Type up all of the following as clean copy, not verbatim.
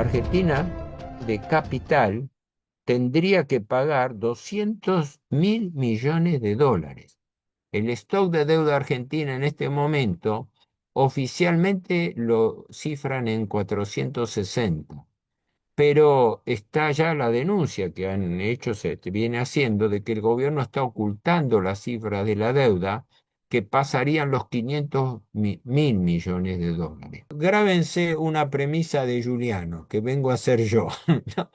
Argentina de capital tendría que pagar 200.000 millones de dólares. El stock de deuda argentina en este momento oficialmente lo cifran en 460, pero está ya la denuncia que han hecho, se viene haciendo, de que el gobierno está ocultando las cifras de la deuda, que pasarían los 500.000 millones de dólares. Grábense una premisa de Giuliano, que vengo a hacer yo. ¿No?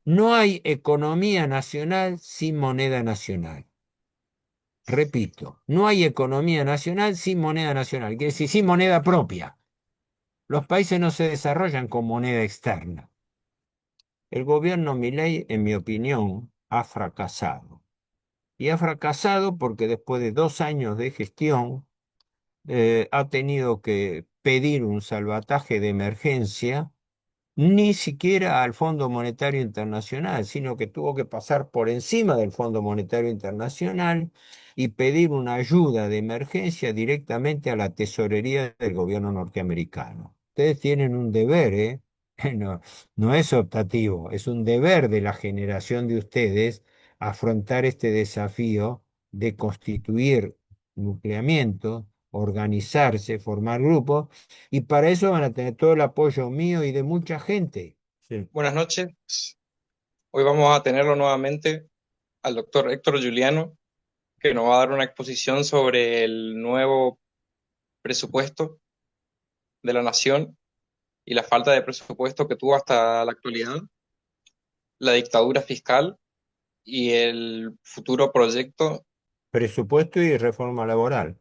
No hay economía nacional sin moneda nacional. Repito, no hay economía nacional sin moneda nacional, quiere decir sin moneda propia. Los países no se desarrollan con moneda externa. El gobierno Milei, en mi opinión, ha fracasado. Y ha fracasado porque después de 2 años de gestión ha tenido que pedir un salvataje de emergencia, ni siquiera al Fondo Monetario Internacional, sino que tuvo que pasar por encima del Fondo Monetario Internacional y pedir una ayuda de emergencia directamente a la tesorería del gobierno norteamericano. Ustedes tienen un deber, ¿eh? No, no es optativo, es un deber de la generación de ustedes afrontar este desafío de constituir nucleamiento, organizarse, formar grupos, y para eso van a tener todo el apoyo mío y de mucha gente. Sí. Buenas noches. Hoy vamos a tenerlo nuevamente al doctor Héctor Juliano, que nos va a dar una exposición sobre el nuevo presupuesto de la nación y la falta de presupuesto que tuvo hasta la actualidad, la dictadura fiscal y el futuro proyecto. Presupuesto y reforma laboral.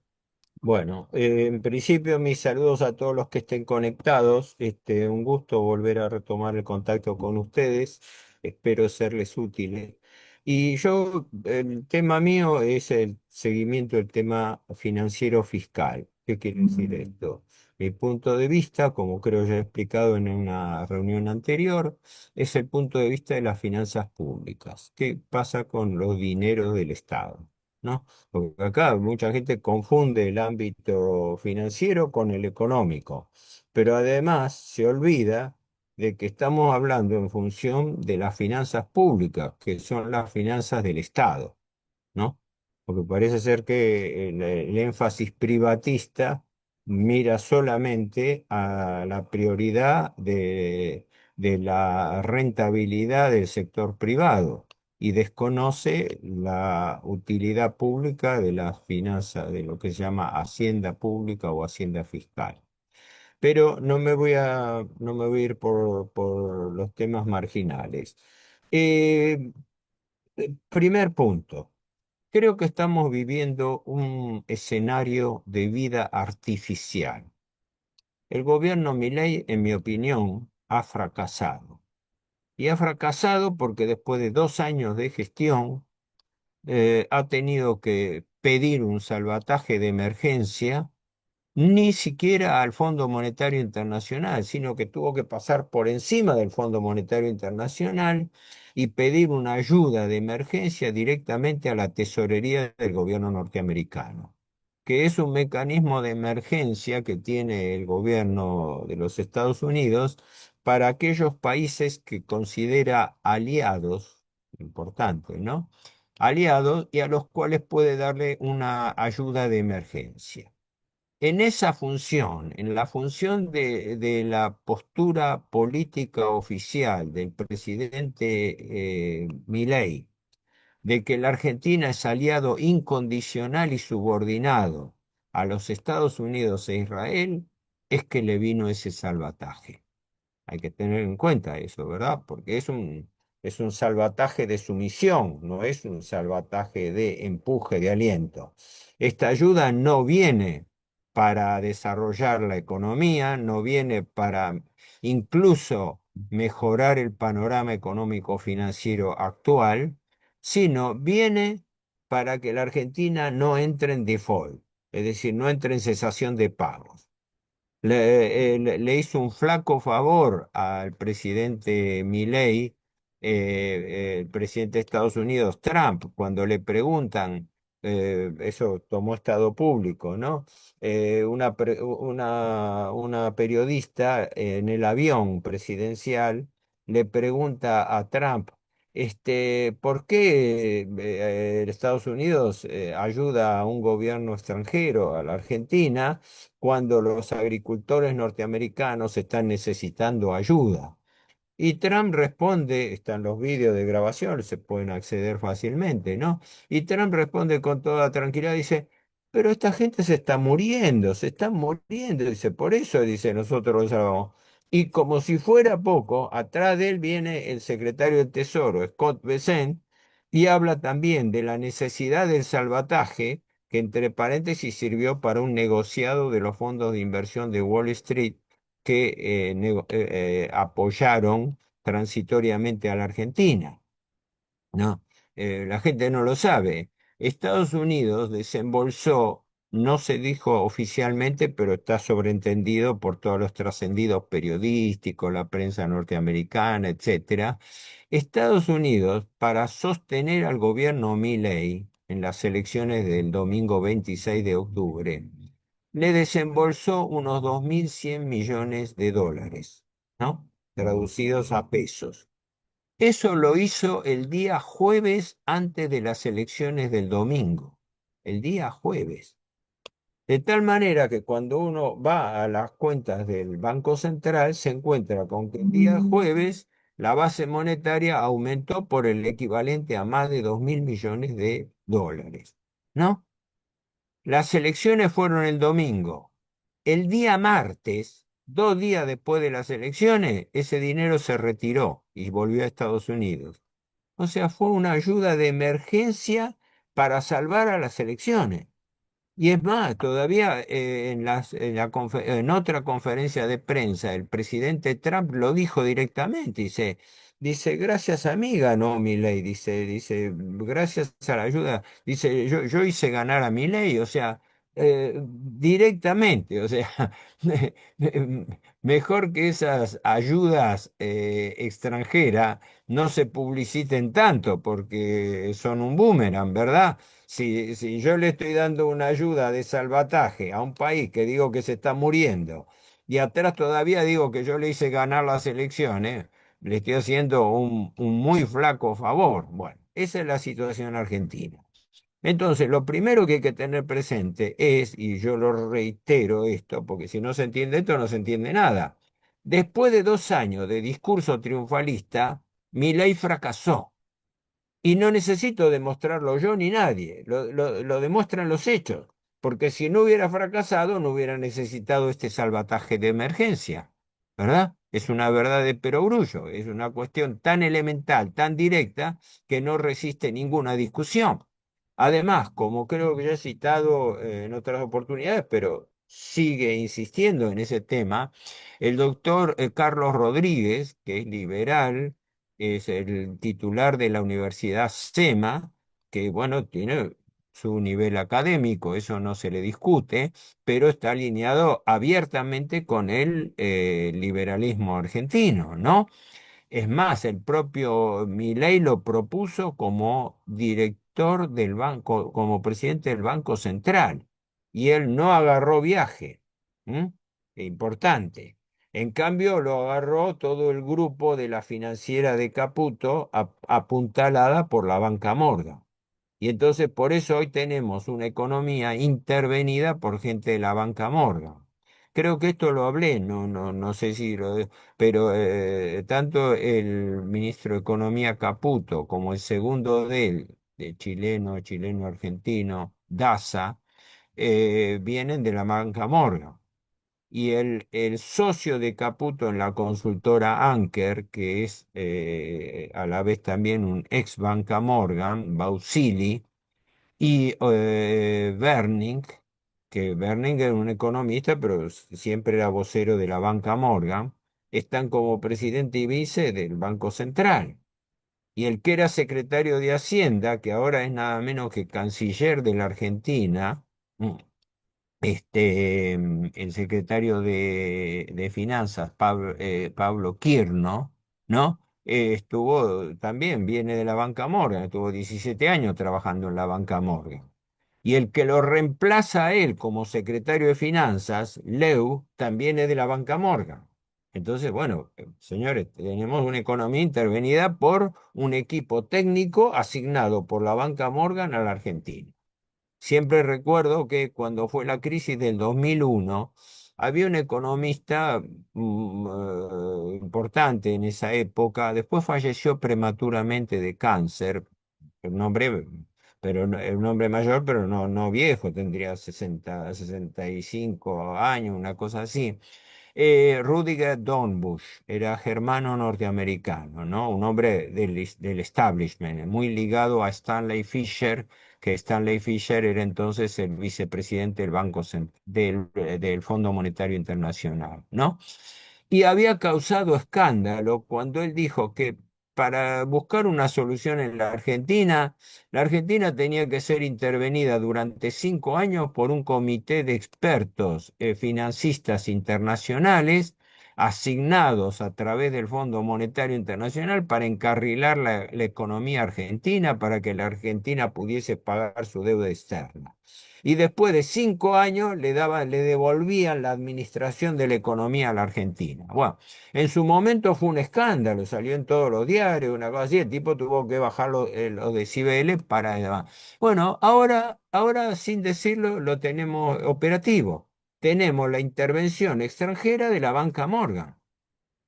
Bueno, en principio mis saludos a todos los que estén conectados. Un gusto volver a retomar el contacto con ustedes. Espero serles útiles. Y yo, el tema mío es el seguimiento del tema financiero fiscal. ¿Qué quiere decir esto? Mi punto de vista, como creo ya he explicado en una reunión anterior, es el punto de vista de las finanzas públicas. ¿Qué pasa con los dineros del Estado? ¿No? Porque acá mucha gente confunde el ámbito financiero con el económico, pero además se olvida de que estamos hablando en función de las finanzas públicas, que son las finanzas del Estado, ¿no? Porque parece ser que el énfasis privatista mira solamente a la prioridad de la rentabilidad del sector privado y desconoce la utilidad pública de las finanzas, de lo que se llama hacienda pública o hacienda fiscal. Pero no me voy a ir por los temas marginales. Eh, Primer punto. Creo que estamos viviendo un escenario de vida artificial. El gobierno Milei, en mi opinión, ha fracasado. Y ha fracasado porque después de 2 años de gestión ha tenido que pedir un salvataje de emergencia, ni siquiera al Fondo Monetario Internacional, sino que tuvo que pasar por encima del Fondo Monetario Internacional y pedir una ayuda de emergencia directamente a la tesorería del gobierno norteamericano, que es un mecanismo de emergencia que tiene el gobierno de los Estados Unidos para aquellos países que considera aliados, importante, ¿no? Aliados, y a los cuales puede darle una ayuda de emergencia. En esa función, en la función de la postura política oficial del presidente Milei, de que la Argentina es aliado incondicional y subordinado a los Estados Unidos e Israel, es que le vino ese salvataje. Hay que tener en cuenta eso, ¿verdad? Porque es un salvataje de sumisión, no es un salvataje de empuje, de aliento. Esta ayuda no viene para desarrollar la economía, no viene para incluso mejorar el panorama económico financiero actual, sino viene para que la Argentina no entre en default, es decir, no entre en cesación de pagos. Le hizo un flaco favor al presidente Milei, el presidente de Estados Unidos, Trump, cuando le preguntan eso tomó estado público, ¿no? Una periodista en el avión presidencial le pregunta a Trump, ¿por qué Estados Unidos ayuda a un gobierno extranjero, a la Argentina, cuando los agricultores norteamericanos están necesitando ayuda? Y Trump responde, están los vídeos de grabación, se pueden acceder fácilmente, ¿no? Y Trump responde con toda tranquilidad, dice, pero esta gente se está muriendo, se están muriendo, dice, por eso, dice, nosotros los salvamos. Y como si fuera poco, atrás de él viene el secretario del Tesoro, Scott Bessent, y habla también de la necesidad del salvataje, que entre paréntesis sirvió para un negociado de los fondos de inversión de Wall Street que apoyaron transitoriamente a la Argentina, ¿no? La gente no lo sabe. Estados Unidos desembolsó, no se dijo oficialmente, pero está sobreentendido por todos los trascendidos periodísticos, la prensa norteamericana, etcétera. Estados Unidos, para sostener al gobierno Milley en las elecciones del domingo 26 de octubre, le desembolsó unos 2.100 millones de dólares, ¿no? Traducidos a pesos. Eso lo hizo el día jueves antes de las elecciones del domingo, el día jueves. De tal manera que cuando uno va a las cuentas del Banco Central se encuentra con que el día jueves la base monetaria aumentó por el equivalente a más de 2.000 millones de dólares, ¿no? Las elecciones fueron el domingo. El día martes, 2 días después de las elecciones, ese dinero se retiró y volvió a Estados Unidos. O sea, fue una ayuda de emergencia para salvar a las elecciones. Y es más, todavía en otra conferencia de prensa, el presidente Trump lo dijo directamente. Dice, gracias a mí ganó Milei. Gracias a la ayuda. Dice, yo hice ganar a Milei, o sea, directamente. O sea, mejor que esas ayudas extranjeras no se publiciten tanto porque son un boomerang, ¿verdad? Si yo le estoy dando una ayuda de salvataje a un país que digo que se está muriendo y atrás todavía digo que yo le hice ganar las elecciones, le estoy haciendo un muy flaco favor. Bueno, esa es la situación argentina. Entonces, lo primero que hay que tener presente es, y yo lo reitero esto, porque si no se entiende esto, no se entiende nada. Después de 2 años de discurso triunfalista, Milei fracasó. Y no necesito demostrarlo yo ni nadie, lo demuestran los hechos, porque si no hubiera fracasado no hubiera necesitado este salvataje de emergencia, ¿verdad? Es una verdad de perogrullo, es una cuestión tan elemental, tan directa, que no resiste ninguna discusión. Además, como creo que ya he citado en otras oportunidades, pero sigue insistiendo en ese tema, el doctor Carlos Rodríguez, que es liberal, es el titular de la Universidad SEMA, que bueno, tiene su nivel académico, eso no se le discute, pero está alineado abiertamente con el liberalismo argentino, ¿no? Es más, el propio Milei lo propuso como director del banco, como presidente del Banco Central, y él no agarró viaje. ¿M? Importante. En cambio, lo agarró todo el grupo de la financiera de Caputo, apuntalada por la banca Morgan. Y entonces por eso hoy tenemos una economía intervenida por gente de la banca Morgan. Creo que esto lo hablé, no sé si pero tanto el ministro de Economía Caputo como el segundo de él, de chileno argentino, Daza, vienen de la banca Morgan. Y el socio de Caputo en la consultora Anker, que es a la vez también un ex banca Morgan, Bausili, y Berning, que Berning era un economista, pero siempre era vocero de la banca Morgan, están como presidente y vice del Banco Central. Y el que era secretario de Hacienda, que ahora es nada menos que canciller de la Argentina, el secretario de Finanzas, Pablo Quirno, ¿no? Estuvo también, viene de la banca Morgan, estuvo 17 años trabajando en la banca Morgan. Y el que lo reemplaza a él como secretario de Finanzas, Leu, también es de la banca Morgan. Entonces, bueno, señores, tenemos una economía intervenida por un equipo técnico asignado por la banca Morgan a la Argentina. Siempre recuerdo que cuando fue la crisis del 2001, había un economista importante en esa época, después falleció prematuramente de cáncer, un hombre, un hombre mayor, pero no viejo, tendría 65 años, una cosa así. Rudiger Dornbusch era germano norteamericano, ¿no? Un hombre del establishment, muy ligado a Stanley Fischer, que Stanley Fischer era entonces el vicepresidente del del Fondo Monetario Internacional, ¿no? Y había causado escándalo cuando él dijo que para buscar una solución en la Argentina tenía que ser intervenida durante 5 años por un comité de expertos financistas internacionales asignados a través del Fondo Monetario Internacional para encarrilar la economía argentina, para que la Argentina pudiese pagar su deuda externa. Y después de 5 años le devolvían la administración de la economía a la Argentina. Bueno, en su momento fue un escándalo, salió en todos los diarios, una cosa así, el tipo tuvo que bajar los decibeles para... Bueno, ahora sin decirlo lo tenemos operativo. Tenemos la intervención extranjera de la banca Morgan.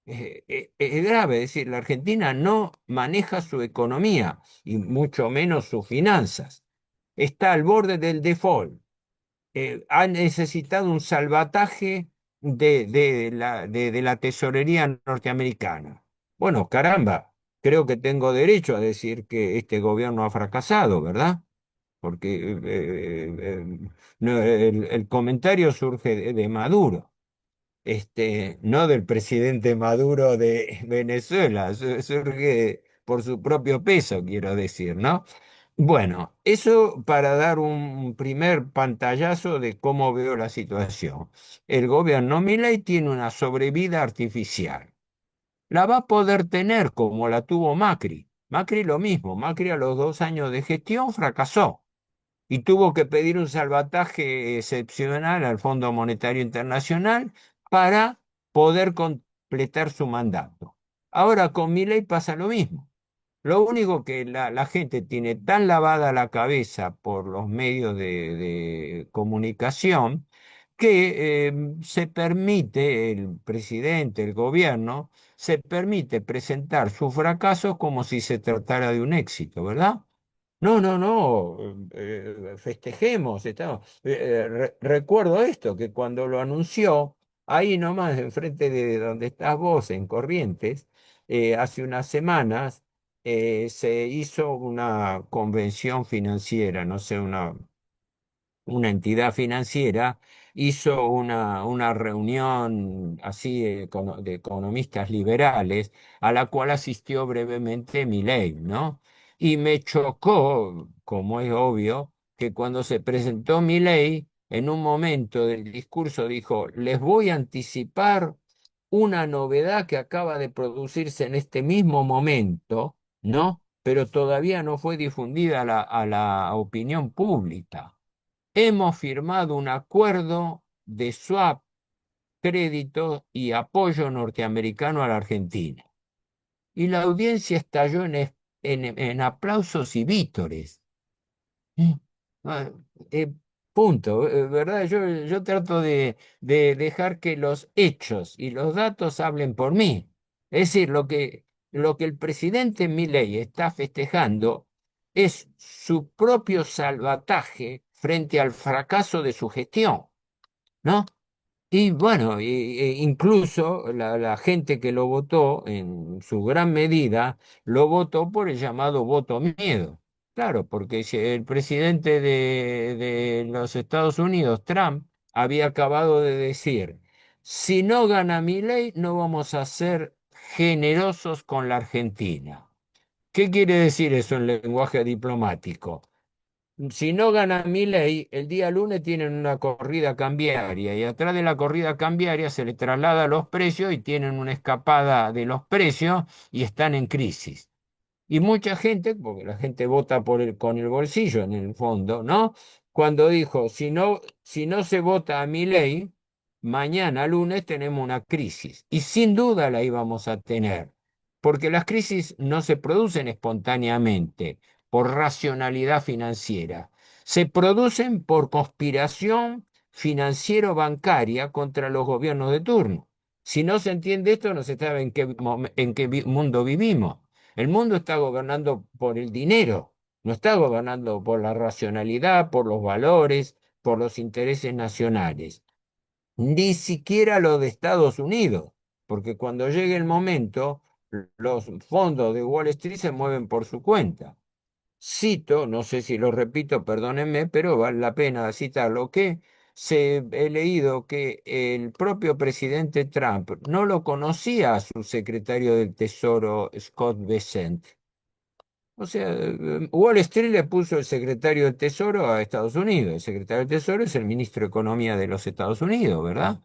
Es grave, es decir, la Argentina no maneja su economía y mucho menos sus finanzas. Está al borde del default. Ha necesitado un salvataje de la tesorería norteamericana. Bueno, caramba, creo que tengo derecho a decir que este gobierno ha fracasado, ¿verdad? Porque no, el comentario surge de Maduro, no del presidente Maduro de Venezuela, surge por su propio peso, quiero decir, ¿no? Bueno, eso para dar un primer pantallazo de cómo veo la situación. El gobierno Milei tiene una sobrevida artificial. La va a poder tener como la tuvo Macri. Macri lo mismo. Macri a los 2 años de gestión fracasó y tuvo que pedir un salvataje excepcional al Fondo Monetario Internacional para poder completar su mandato. Ahora con Milei pasa lo mismo. Lo único que la gente tiene tan lavada la cabeza por los medios de comunicación que se permite, el presidente, el gobierno, se permite presentar sus fracasos como si se tratara de un éxito, ¿verdad? No, no, no, festejemos. Recuerdo esto, que cuando lo anunció, ahí nomás, enfrente de donde estás vos, en Corrientes, hace unas semanas, se hizo una convención financiera, no sé, una entidad financiera hizo una reunión así de economistas liberales a la cual asistió brevemente Milei, ¿no? Y me chocó, como es obvio, que cuando se presentó Milei, en un momento del discurso dijo, les voy a anticipar una novedad que acaba de producirse en este mismo momento, ¿no? Pero todavía no fue difundida a la opinión pública. Hemos firmado un acuerdo de swap, crédito y apoyo norteamericano a la Argentina. Y la audiencia estalló en aplausos y vítores. Mm. Ah, eh, punto, ¿verdad? Yo trato de dejar que los hechos y los datos hablen por mí. Es decir, lo que el presidente Milei está festejando es su propio salvataje frente al fracaso de su gestión, ¿no? Y bueno, incluso la gente que lo votó, en su gran medida, lo votó por el llamado voto miedo. Claro, porque si el presidente de los Estados Unidos, Trump, había acabado de decir, si no gana mi ley, no vamos a ser generosos con la Argentina. ¿Qué quiere decir eso en lenguaje diplomático? Si no gana Milei, el día lunes tienen una corrida cambiaria y atrás de la corrida cambiaria se le traslada los precios y tienen una escapada de los precios y están en crisis. Y mucha gente, porque la gente vota con el bolsillo en el fondo, ¿no? cuando dijo, si no se vota a mi ley, mañana lunes tenemos una crisis. Y sin duda la íbamos a tener, porque las crisis no se producen espontáneamente por racionalidad financiera, se producen por conspiración financiero-bancaria contra los gobiernos de turno. Si no se entiende esto, no se sabe en qué mundo vivimos. El mundo está gobernando por el dinero, no está gobernando por la racionalidad, por los valores, por los intereses nacionales. Ni siquiera lo de Estados Unidos, porque cuando llegue el momento, los fondos de Wall Street se mueven por su cuenta. Cito, no sé si lo repito, perdónenme, pero vale la pena citarlo, que he leído que el propio presidente Trump no lo conocía a su secretario del Tesoro, Scott Bessent. O sea, Wall Street le puso el secretario del Tesoro a Estados Unidos. El secretario del Tesoro es el ministro de Economía de los Estados Unidos, ¿verdad?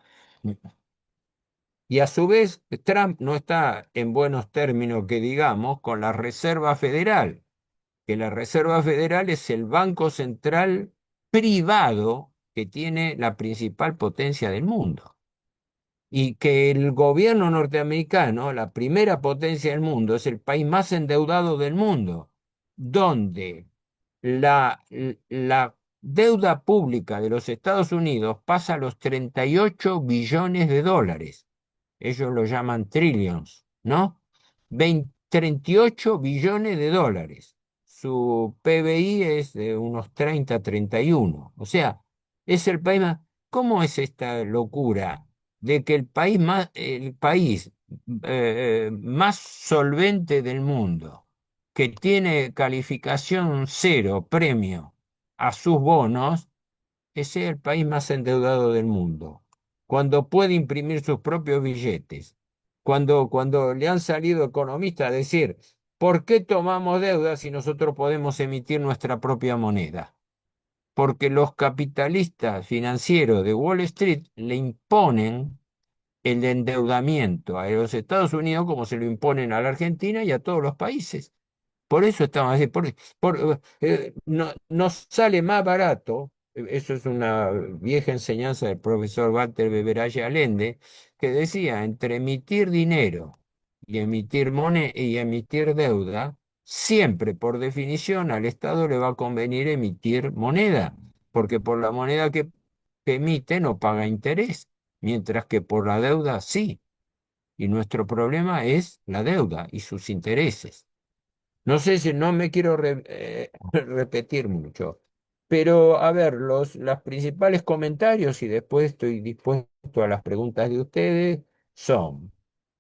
Y a su vez, Trump no está en buenos términos, que digamos, con la Reserva Federal, que la Reserva Federal es el banco central privado que tiene la principal potencia del mundo. Y que el gobierno norteamericano, la primera potencia del mundo, es el país más endeudado del mundo, donde la deuda pública de los Estados Unidos pasa a los 38 billones de dólares. Ellos lo llaman trillions, ¿no? 38 billones de dólares. Su PBI es de unos 30, 31. O sea, es el país más... ¿Cómo es esta locura de que el país más solvente del mundo, que tiene calificación cero, premio a sus bonos, ese es el país más endeudado del mundo? Cuando puede imprimir sus propios billetes, cuando le han salido economistas a decir, ¿por qué tomamos deuda si nosotros podemos emitir nuestra propia moneda? Porque los capitalistas financieros de Wall Street le imponen el endeudamiento a los Estados Unidos como se lo imponen a la Argentina y a todos los países. Por eso estamos así, nos sale más barato, eso es una vieja enseñanza del profesor Walter Beberaye Allende, que decía, entre emitir dinero y emitir deuda, siempre por definición al Estado le va a convenir emitir moneda, porque por la moneda que emite no paga interés, mientras que por la deuda sí. Y nuestro problema es la deuda y sus intereses. No sé si no me quiero repetir mucho, pero a ver, los principales comentarios y después estoy dispuesto a las preguntas de ustedes son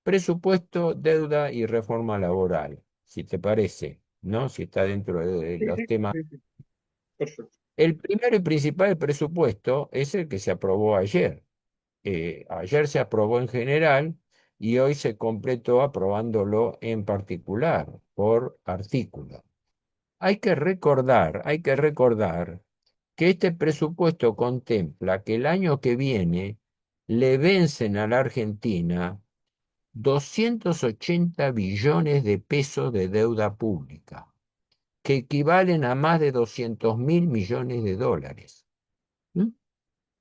presupuesto, deuda y reforma laboral, si te parece, ¿no? Si está dentro de Sí, los sí, temas. sí, sí. Perfecto. El primero y principal presupuesto es el que se aprobó ayer. Ayer se aprobó en general y hoy se completó aprobándolo en particular por artículo. Hay que recordar que este presupuesto contempla que el año que viene le vencen a la Argentina 280 billones de pesos de deuda pública, que equivalen a más de 200.000 millones de dólares. ¿Mm?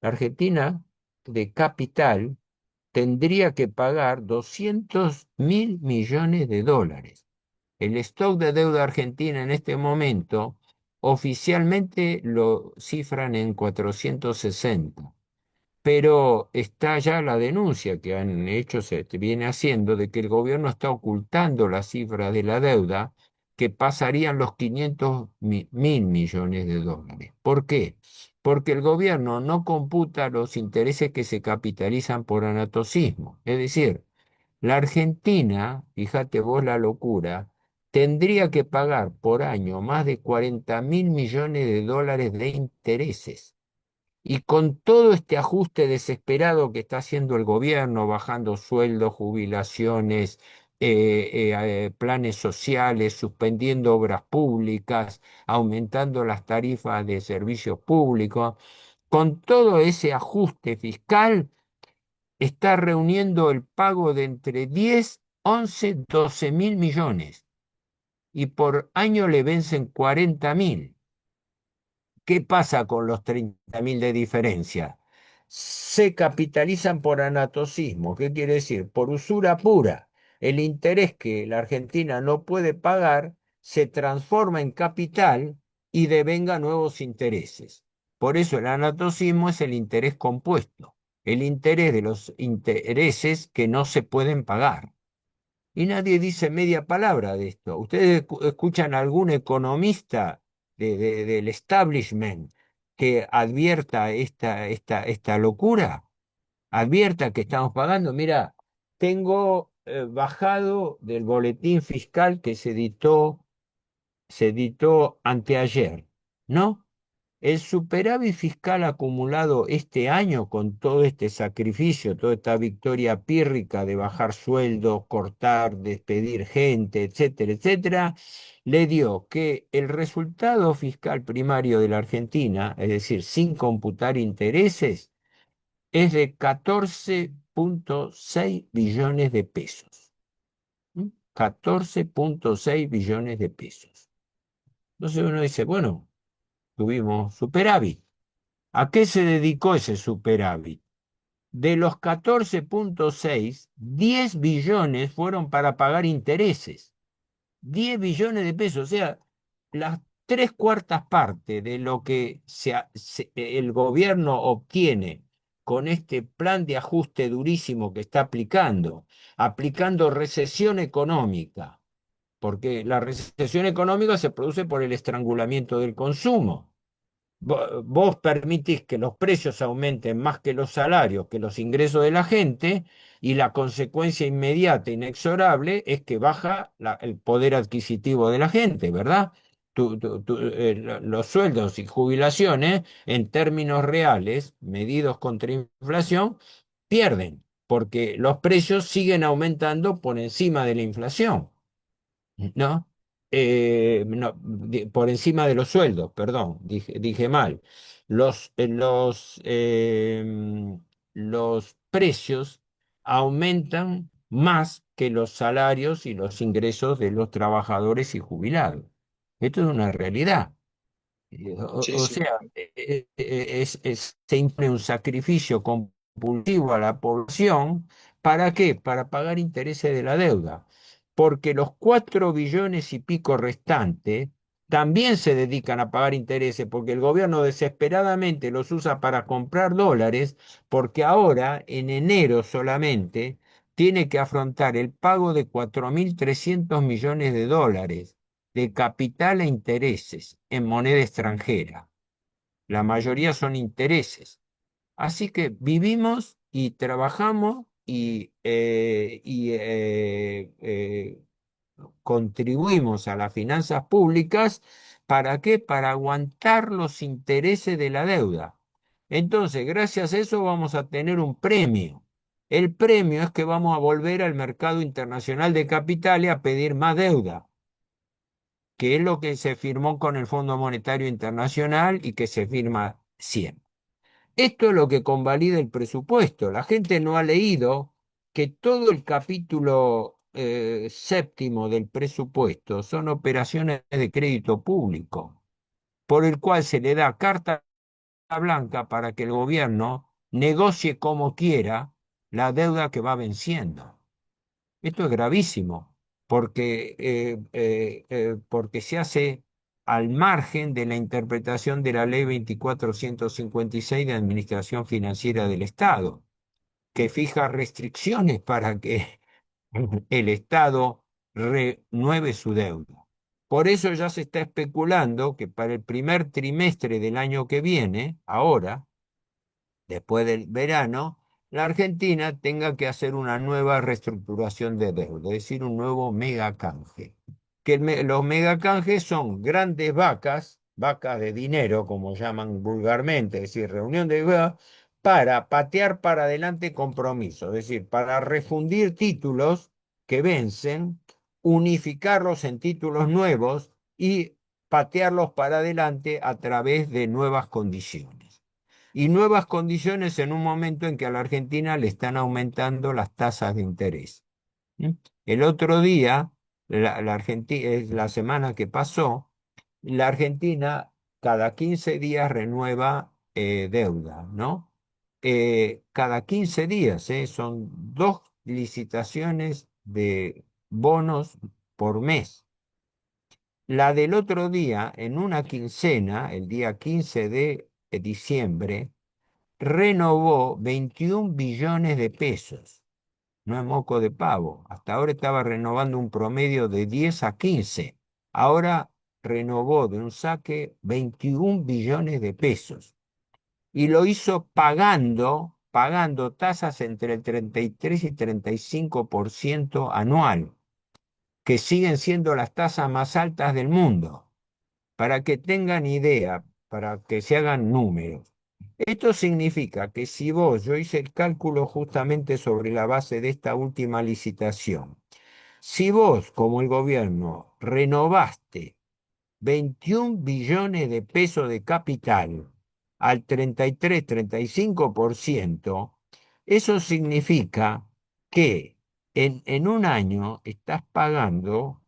La Argentina, de capital, tendría que pagar 200.000 millones de dólares. El stock de deuda argentina en este momento oficialmente lo cifran en 460, pero está ya la denuncia que han hecho, se viene haciendo, de que el gobierno está ocultando la cifra de la deuda, que pasarían los 500.000 millones de dólares. ¿Por qué? Porque el gobierno no computa los intereses que se capitalizan por anatocismo. Es decir, la Argentina, fíjate vos la locura, tendría que pagar por año más de 40.000 millones de dólares de intereses. Y con todo este ajuste desesperado que está haciendo el gobierno, bajando sueldos, jubilaciones, planes sociales, suspendiendo obras públicas, aumentando las tarifas de servicios públicos, con todo ese ajuste fiscal, está reuniendo el pago de entre 10, 11, 12.000 millones y por año le vencen 40.000. ¿Qué pasa con los 30.000 de diferencia? Se capitalizan por anatocismo. ¿Qué quiere decir? Por usura pura. El interés que la Argentina no puede pagar se transforma en capital y devenga nuevos intereses. Por eso el anatocismo es el interés compuesto, el interés de los intereses que no se pueden pagar. Y nadie dice media palabra de esto. ¿Ustedes escuchan a algún economista del establishment que advierta esta locura? Advierta que estamos pagando. Mira, tengo bajado del boletín fiscal que se editó anteayer, ¿no? El superávit fiscal acumulado este año con todo este sacrificio, toda esta victoria pírrica de bajar sueldos, cortar, despedir gente, etcétera, etcétera, le dio que el resultado fiscal primario de la Argentina, es decir, sin computar intereses, es de 14,6 billones de pesos. ¿Mm? 14,6 billones de pesos. Entonces uno dice, bueno, tuvimos superávit. ¿A qué se dedicó ese superávit? De los 14,6, 10 billones fueron para pagar intereses. 10 billones de pesos, o sea, las tres cuartas partes de lo que el gobierno obtiene con este plan de ajuste durísimo que está aplicando recesión económica, porque la recesión económica se produce por el estrangulamiento del consumo. Vos permitís que los precios aumenten más que los salarios, que los ingresos de la gente, y la consecuencia inmediata, inexorable, es que baja el poder adquisitivo de la gente, ¿verdad? Los sueldos y jubilaciones, en términos reales, medidos contra inflación, pierden, porque los precios siguen aumentando por encima de la inflación. ¿No? No, por encima de los sueldos, perdón, dije mal. Los precios aumentan más que los salarios y los ingresos de los trabajadores y jubilados. Esto es una realidad. Sí, O sí. sea, se impone un sacrificio compulsivo a la población. ¿Para qué? Para pagar intereses de la deuda. Porque los 4 billones y pico restantes también se dedican a pagar intereses, porque el gobierno desesperadamente los usa para comprar dólares, porque ahora, en enero solamente, tiene que afrontar el pago de 4.300 millones de dólares de capital e intereses en moneda extranjera. La mayoría son intereses. Así que vivimos y trabajamos y contribuimos a las finanzas públicas. ¿Para qué? Para aguantar los intereses de la deuda. Entonces, gracias a eso vamos a tener un premio. El premio es que vamos a volver al mercado internacional de capitales a pedir más deuda, que es lo que se firmó con el Fondo Monetario Internacional y que se firma siempre. Esto es lo que convalida el presupuesto. La gente no ha leído que todo el capítulo séptimo del presupuesto son operaciones de crédito público, por el cual se le da carta blanca para que el gobierno negocie como quiera la deuda que va venciendo. Esto es gravísimo, porque se hace al margen de la interpretación de la Ley 24.156 de Administración Financiera del Estado, que fija restricciones para que el Estado renueve su deuda. Por eso ya se está especulando que para el primer trimestre del año que viene, ahora, después del verano, la Argentina tenga que hacer una nueva reestructuración de deuda, es decir, un nuevo megacanje. Los megacanjes son grandes vacas, vacas de dinero, como llaman vulgarmente, es decir, reunión de deuda, para patear para adelante compromisos, es decir, para refundir títulos que vencen, unificarlos en títulos nuevos y patearlos para adelante a través de nuevas condiciones. Y nuevas condiciones en un momento en que a la Argentina le están aumentando las tasas de interés. ¿Mm? El otro día, la semana que pasó, la Argentina cada 15 días renueva deuda, ¿no? Cada 15 días, son dos licitaciones de bonos por mes. La del otro día, en una quincena, el día 15 de diciembre, renovó 21 billones de pesos. No es moco de pavo. Hasta ahora estaba renovando un promedio de 10 a 15. Ahora renovó de un saque 21 billones de pesos. Y lo hizo pagando tasas entre el 33 y 35% anual, que siguen siendo las tasas más altas del mundo. Para que tengan idea, para que se hagan números. Esto significa que si vos, yo hice el cálculo justamente sobre la base de esta última licitación, si vos, como el gobierno, renovaste 21 billones de pesos de capital al 33-35%, eso significa que en un año estás pagando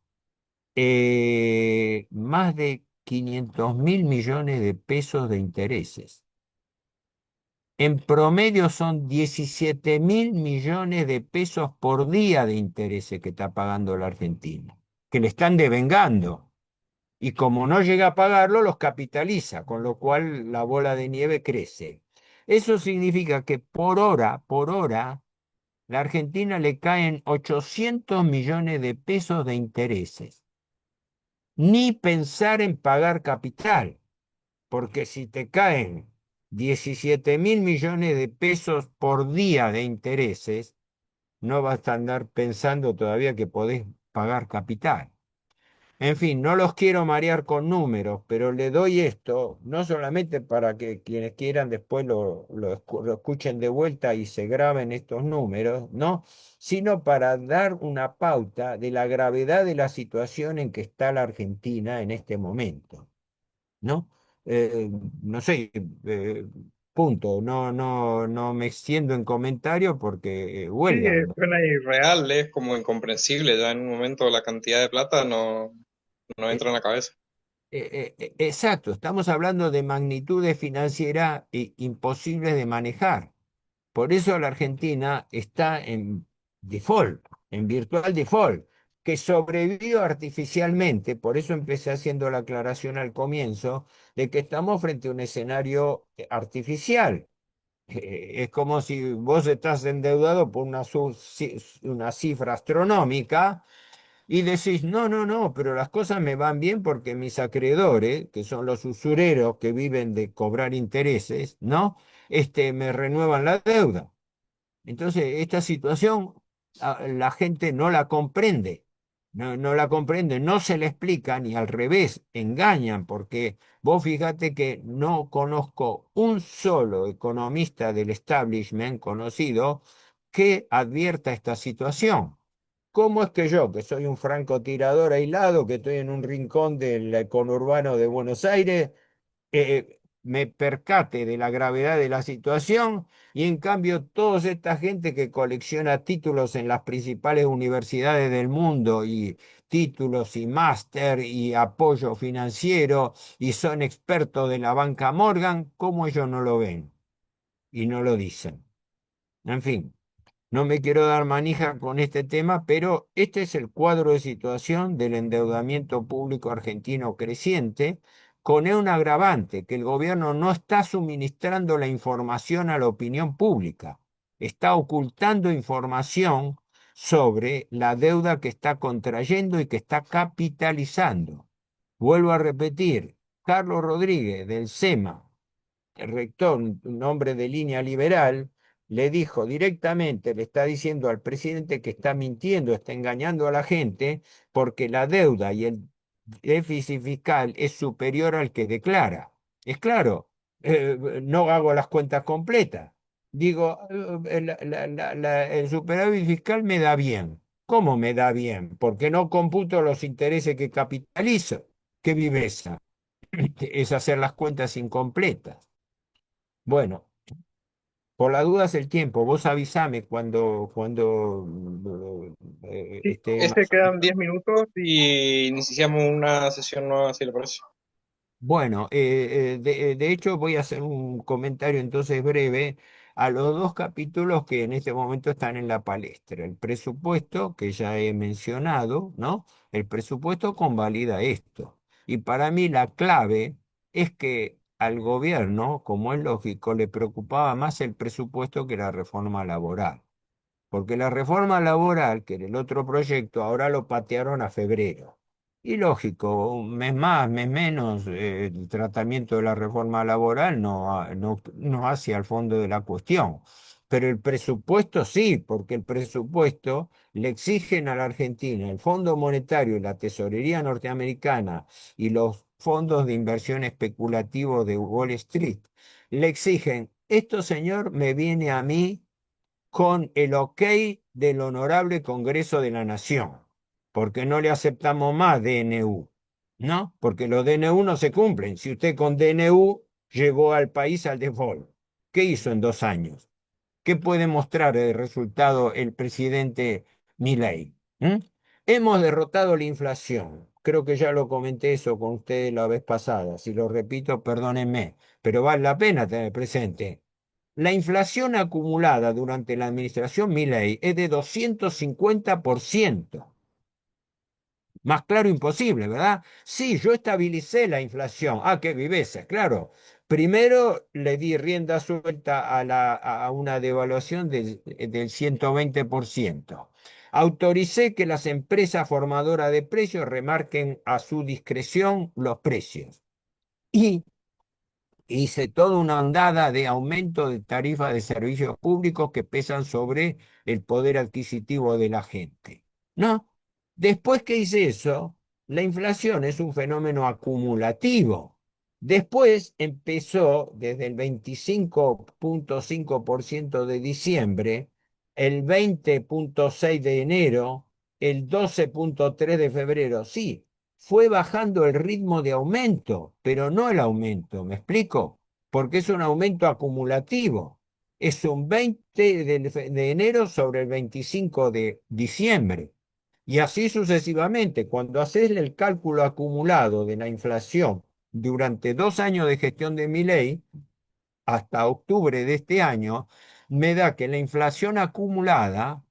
más de 500.000 millones de pesos de intereses. En promedio son 17.000 millones de pesos por día de intereses que está pagando la Argentina, que le están devengando. Y como no llega a pagarlo, los capitaliza, con lo cual la bola de nieve crece. Eso significa que por hora, la Argentina le caen 800 millones de pesos de intereses. Ni pensar en pagar capital, porque si te caen 17.000 millones de pesos por día de intereses, no vas a andar pensando todavía que podés pagar capital. En fin, no los quiero marear con números, pero le doy esto, no solamente para que quienes quieran después lo escuchen de vuelta y se graben estos números, ¿no? Sino para dar una pauta de la gravedad de la situación en que está la Argentina en este momento, ¿no? Eh, no sé, punto, no me extiendo en comentarios porque Sí, huelgan, ¿no? suena irreal, es como incomprensible, ya en un momento la cantidad de plata no Eh, entra en la cabeza. Exacto, estamos hablando de magnitudes financieras imposibles de manejar. Por eso la Argentina está en default, en virtual default, que sobrevivió artificialmente. Por eso empecé haciendo la aclaración al comienzo de que estamos frente a un escenario artificial. Es como si vos estás endeudado por una cifra astronómica y decís, no, pero las cosas me van bien porque mis acreedores, que son los usureros que viven de cobrar intereses, ¿no? Me renuevan la deuda. Entonces, esta situación la gente no la comprende, no la comprende, no se le explica ni al revés, engañan, porque vos fíjate que no conozco un solo economista del establishment conocido que advierta esta situación. ¿Cómo es que yo, que soy un francotirador aislado, que estoy en un rincón del conurbano de Buenos Aires, me percate de la gravedad de la situación y en cambio toda esta gente que colecciona títulos en las principales universidades del mundo y títulos y máster y apoyo financiero y son expertos de la banca Morgan, cómo ellos no lo ven y no lo dicen? En fin. No me quiero dar manija con este tema, pero este es el cuadro de situación del endeudamiento público argentino creciente, con un agravante, que el gobierno no está suministrando la información a la opinión pública, está ocultando información sobre la deuda que está contrayendo y que está capitalizando. Vuelvo a repetir, Carlos Rodríguez del SEMA, el rector, un hombre de línea liberal, le dijo directamente, le está diciendo al presidente que está mintiendo, está engañando a la gente, porque la deuda y el déficit fiscal es superior al que declara. Es claro, no hago las cuentas completas. Digo, el superávit fiscal me da bien. ¿Cómo me da bien? Porque no computo los intereses que capitalizo. Qué viveza. Es hacer las cuentas incompletas. Bueno, por la duda es el tiempo. Vos avísame cuando Sí, esté este más o quedan menos. 10 minutos y iniciamos una sesión nueva, si le parece. Bueno, de hecho voy a hacer un comentario entonces breve a los dos capítulos que en este momento están en la palestra. El presupuesto, que ya he mencionado, ¿no? El presupuesto convalida esto. Y para mí la clave es que al gobierno, como es lógico, le preocupaba más el presupuesto que la reforma laboral. Porque la reforma laboral, que era el otro proyecto, ahora lo patearon a febrero. Y lógico, un mes más, mes menos, el tratamiento de la reforma laboral no hace al fondo de la cuestión. Pero el presupuesto sí, porque el presupuesto le exigen a la Argentina, el Fondo Monetario y la Tesorería norteamericana y los fondos de inversión especulativo de Wall Street, le exigen, esto señor me viene a mí con el ok del Honorable Congreso de la Nación, porque no le aceptamos más DNU, ¿no? Porque los DNU no se cumplen. Si usted con DNU llevó al país al default, ¿qué hizo en 2 años? ¿Qué puede mostrar de resultado el presidente Milei? ¿Mm? Hemos derrotado la inflación. Creo que ya lo comenté eso con ustedes la vez pasada. Si lo repito, perdónenme, pero vale la pena tener presente. La inflación acumulada durante la administración Milei es de 250%. Más claro imposible, ¿verdad? Sí, yo estabilicé la inflación. Ah, qué viveces, claro. Primero le di rienda suelta a una devaluación del 120%. Autoricé que las empresas formadoras de precios remarquen a su discreción los precios. Y hice toda una ondada de aumento de tarifas de servicios públicos que pesan sobre el poder adquisitivo de la gente. ¿No? Después que hice eso, la inflación es un fenómeno acumulativo. Después empezó desde el 25,5% de diciembre, el 20,6% de enero, el 12,3% de febrero. Sí, fue bajando el ritmo de aumento, pero no el aumento, ¿me explico? Porque es un aumento acumulativo. Es un 20 de enero sobre el 25 de diciembre. Y así sucesivamente. Cuando haces el cálculo acumulado de la inflación durante 2 años de gestión de Milei, hasta octubre de este año, me da que la inflación acumulada,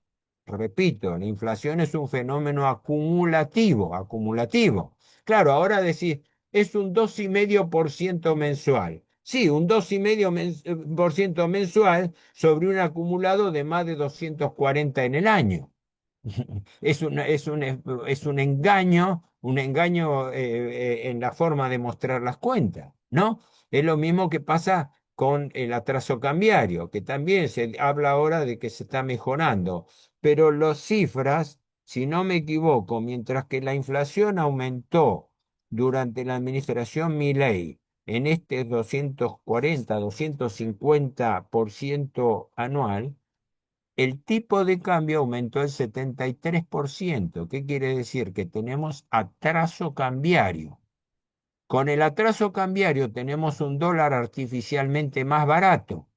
repito, la inflación es un fenómeno acumulativo, acumulativo. Claro, ahora decís, es un 2,5% mensual. Sí, un 2,5% mensual sobre un acumulado de más de 240 en el año. Es un engaño en la forma de mostrar las cuentas, ¿no? Es lo mismo que pasa con el atraso cambiario, que también se habla ahora de que se está mejorando, pero las cifras, si no me equivoco, mientras que la inflación aumentó durante la administración Milei en este 240, 250% anual, el tipo de cambio aumentó el 73%. ¿Qué quiere decir? Que tenemos atraso cambiario. Con el atraso cambiario tenemos un dólar artificialmente más barato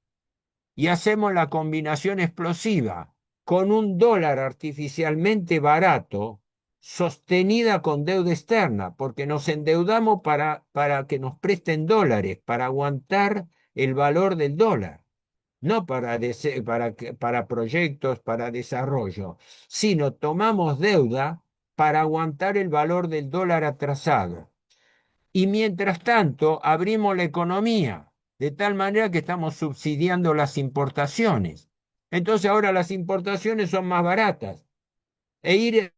y hacemos la combinación explosiva con un dólar artificialmente barato sostenida con deuda externa, porque nos endeudamos para que nos presten dólares, para aguantar el valor del dólar no para proyectos, para desarrollo, sino tomamos deuda para aguantar el valor del dólar atrasado. Y mientras tanto, abrimos la economía, de tal manera que estamos subsidiando las importaciones. Entonces ahora las importaciones son más baratas. Y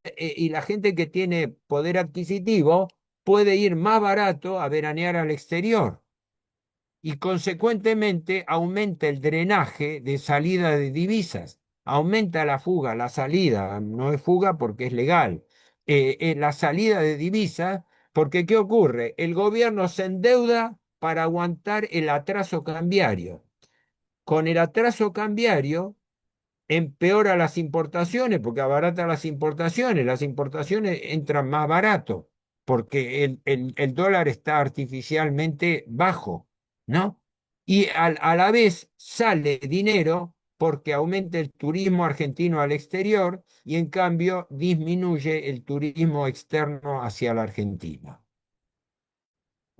la gente que tiene poder adquisitivo puede ir más barato a veranear al exterior y consecuentemente aumenta el drenaje de salida de divisas, aumenta la fuga, la salida, no es fuga porque es legal, la salida de divisas, porque ¿qué ocurre? El gobierno se endeuda para aguantar el atraso cambiario. Con el atraso cambiario empeora las importaciones porque abarata las importaciones entran más barato porque el dólar está artificialmente bajo, ¿no? Y a la vez sale dinero porque aumenta el turismo argentino al exterior y en cambio disminuye el turismo externo hacia la Argentina.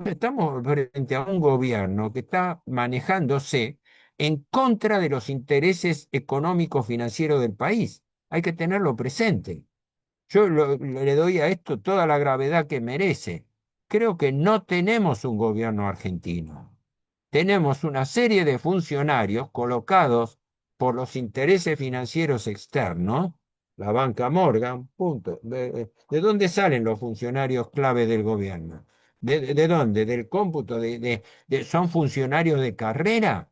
Estamos frente a un gobierno que está manejándose en contra de los intereses económicos financieros del país. Hay que tenerlo presente. Le doy a esto toda la gravedad que merece. Creo que no tenemos un gobierno argentino. Tenemos una serie de funcionarios colocados por los intereses financieros externos, la banca Morgan, punto. ¿De dónde salen los funcionarios clave del gobierno? ¿De dónde? ¿Del cómputo? ¿Son funcionarios de carrera?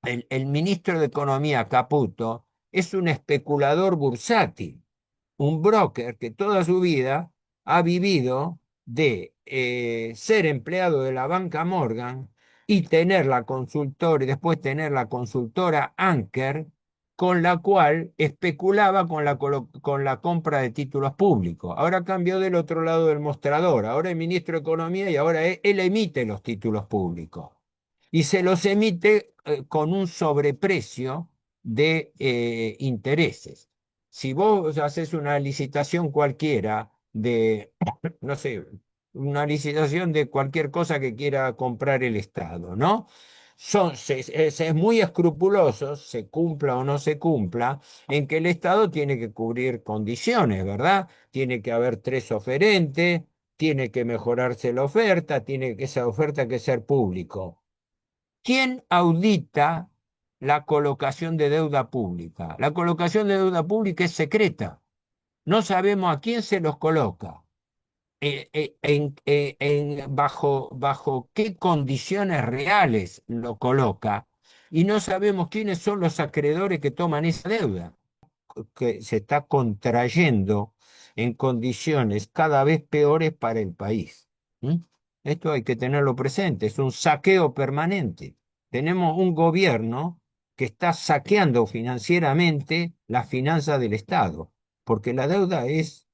El ministro de Economía, Caputo, es un especulador bursátil, un broker que toda su vida ha vivido de ser empleado de la banca Morgan y tener la consultora y después tener la consultora Anker, con la cual especulaba con la compra de títulos públicos. Ahora cambió del otro lado del mostrador, ahora es ministro de Economía y ahora él emite los títulos públicos y se los emite con un sobreprecio de intereses. Si vos haces una licitación cualquiera de, no sé, una licitación de cualquier cosa que quiera comprar el Estado, ¿no? Es muy escrupuloso, se cumpla o no se cumpla, en que el Estado tiene que cubrir condiciones, ¿verdad? Tiene que haber tres oferentes, tiene que mejorarse la oferta, tiene que esa oferta que ser público. ¿Quién audita la colocación de deuda pública? La colocación de deuda pública es secreta. No sabemos a quién se los coloca, bajo qué condiciones reales lo coloca, y no sabemos quiénes son los acreedores que toman esa deuda, que se está contrayendo en condiciones cada vez peores para el país. ¿Mm? Esto hay que tenerlo presente, es un saqueo permanente. Tenemos un gobierno que está saqueando financieramente las finanzas del Estado, porque la deuda es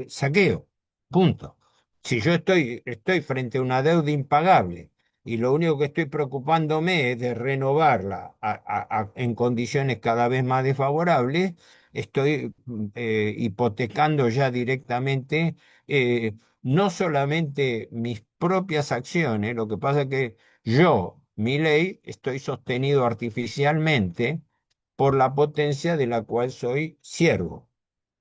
saqueo, punto. Si yo estoy frente a una deuda impagable y lo único que estoy preocupándome es de renovarla en condiciones cada vez más desfavorables, estoy hipotecando ya directamente no solamente mis propias acciones, lo que pasa es que yo, Milei, estoy sostenido artificialmente por la potencia de la cual soy siervo.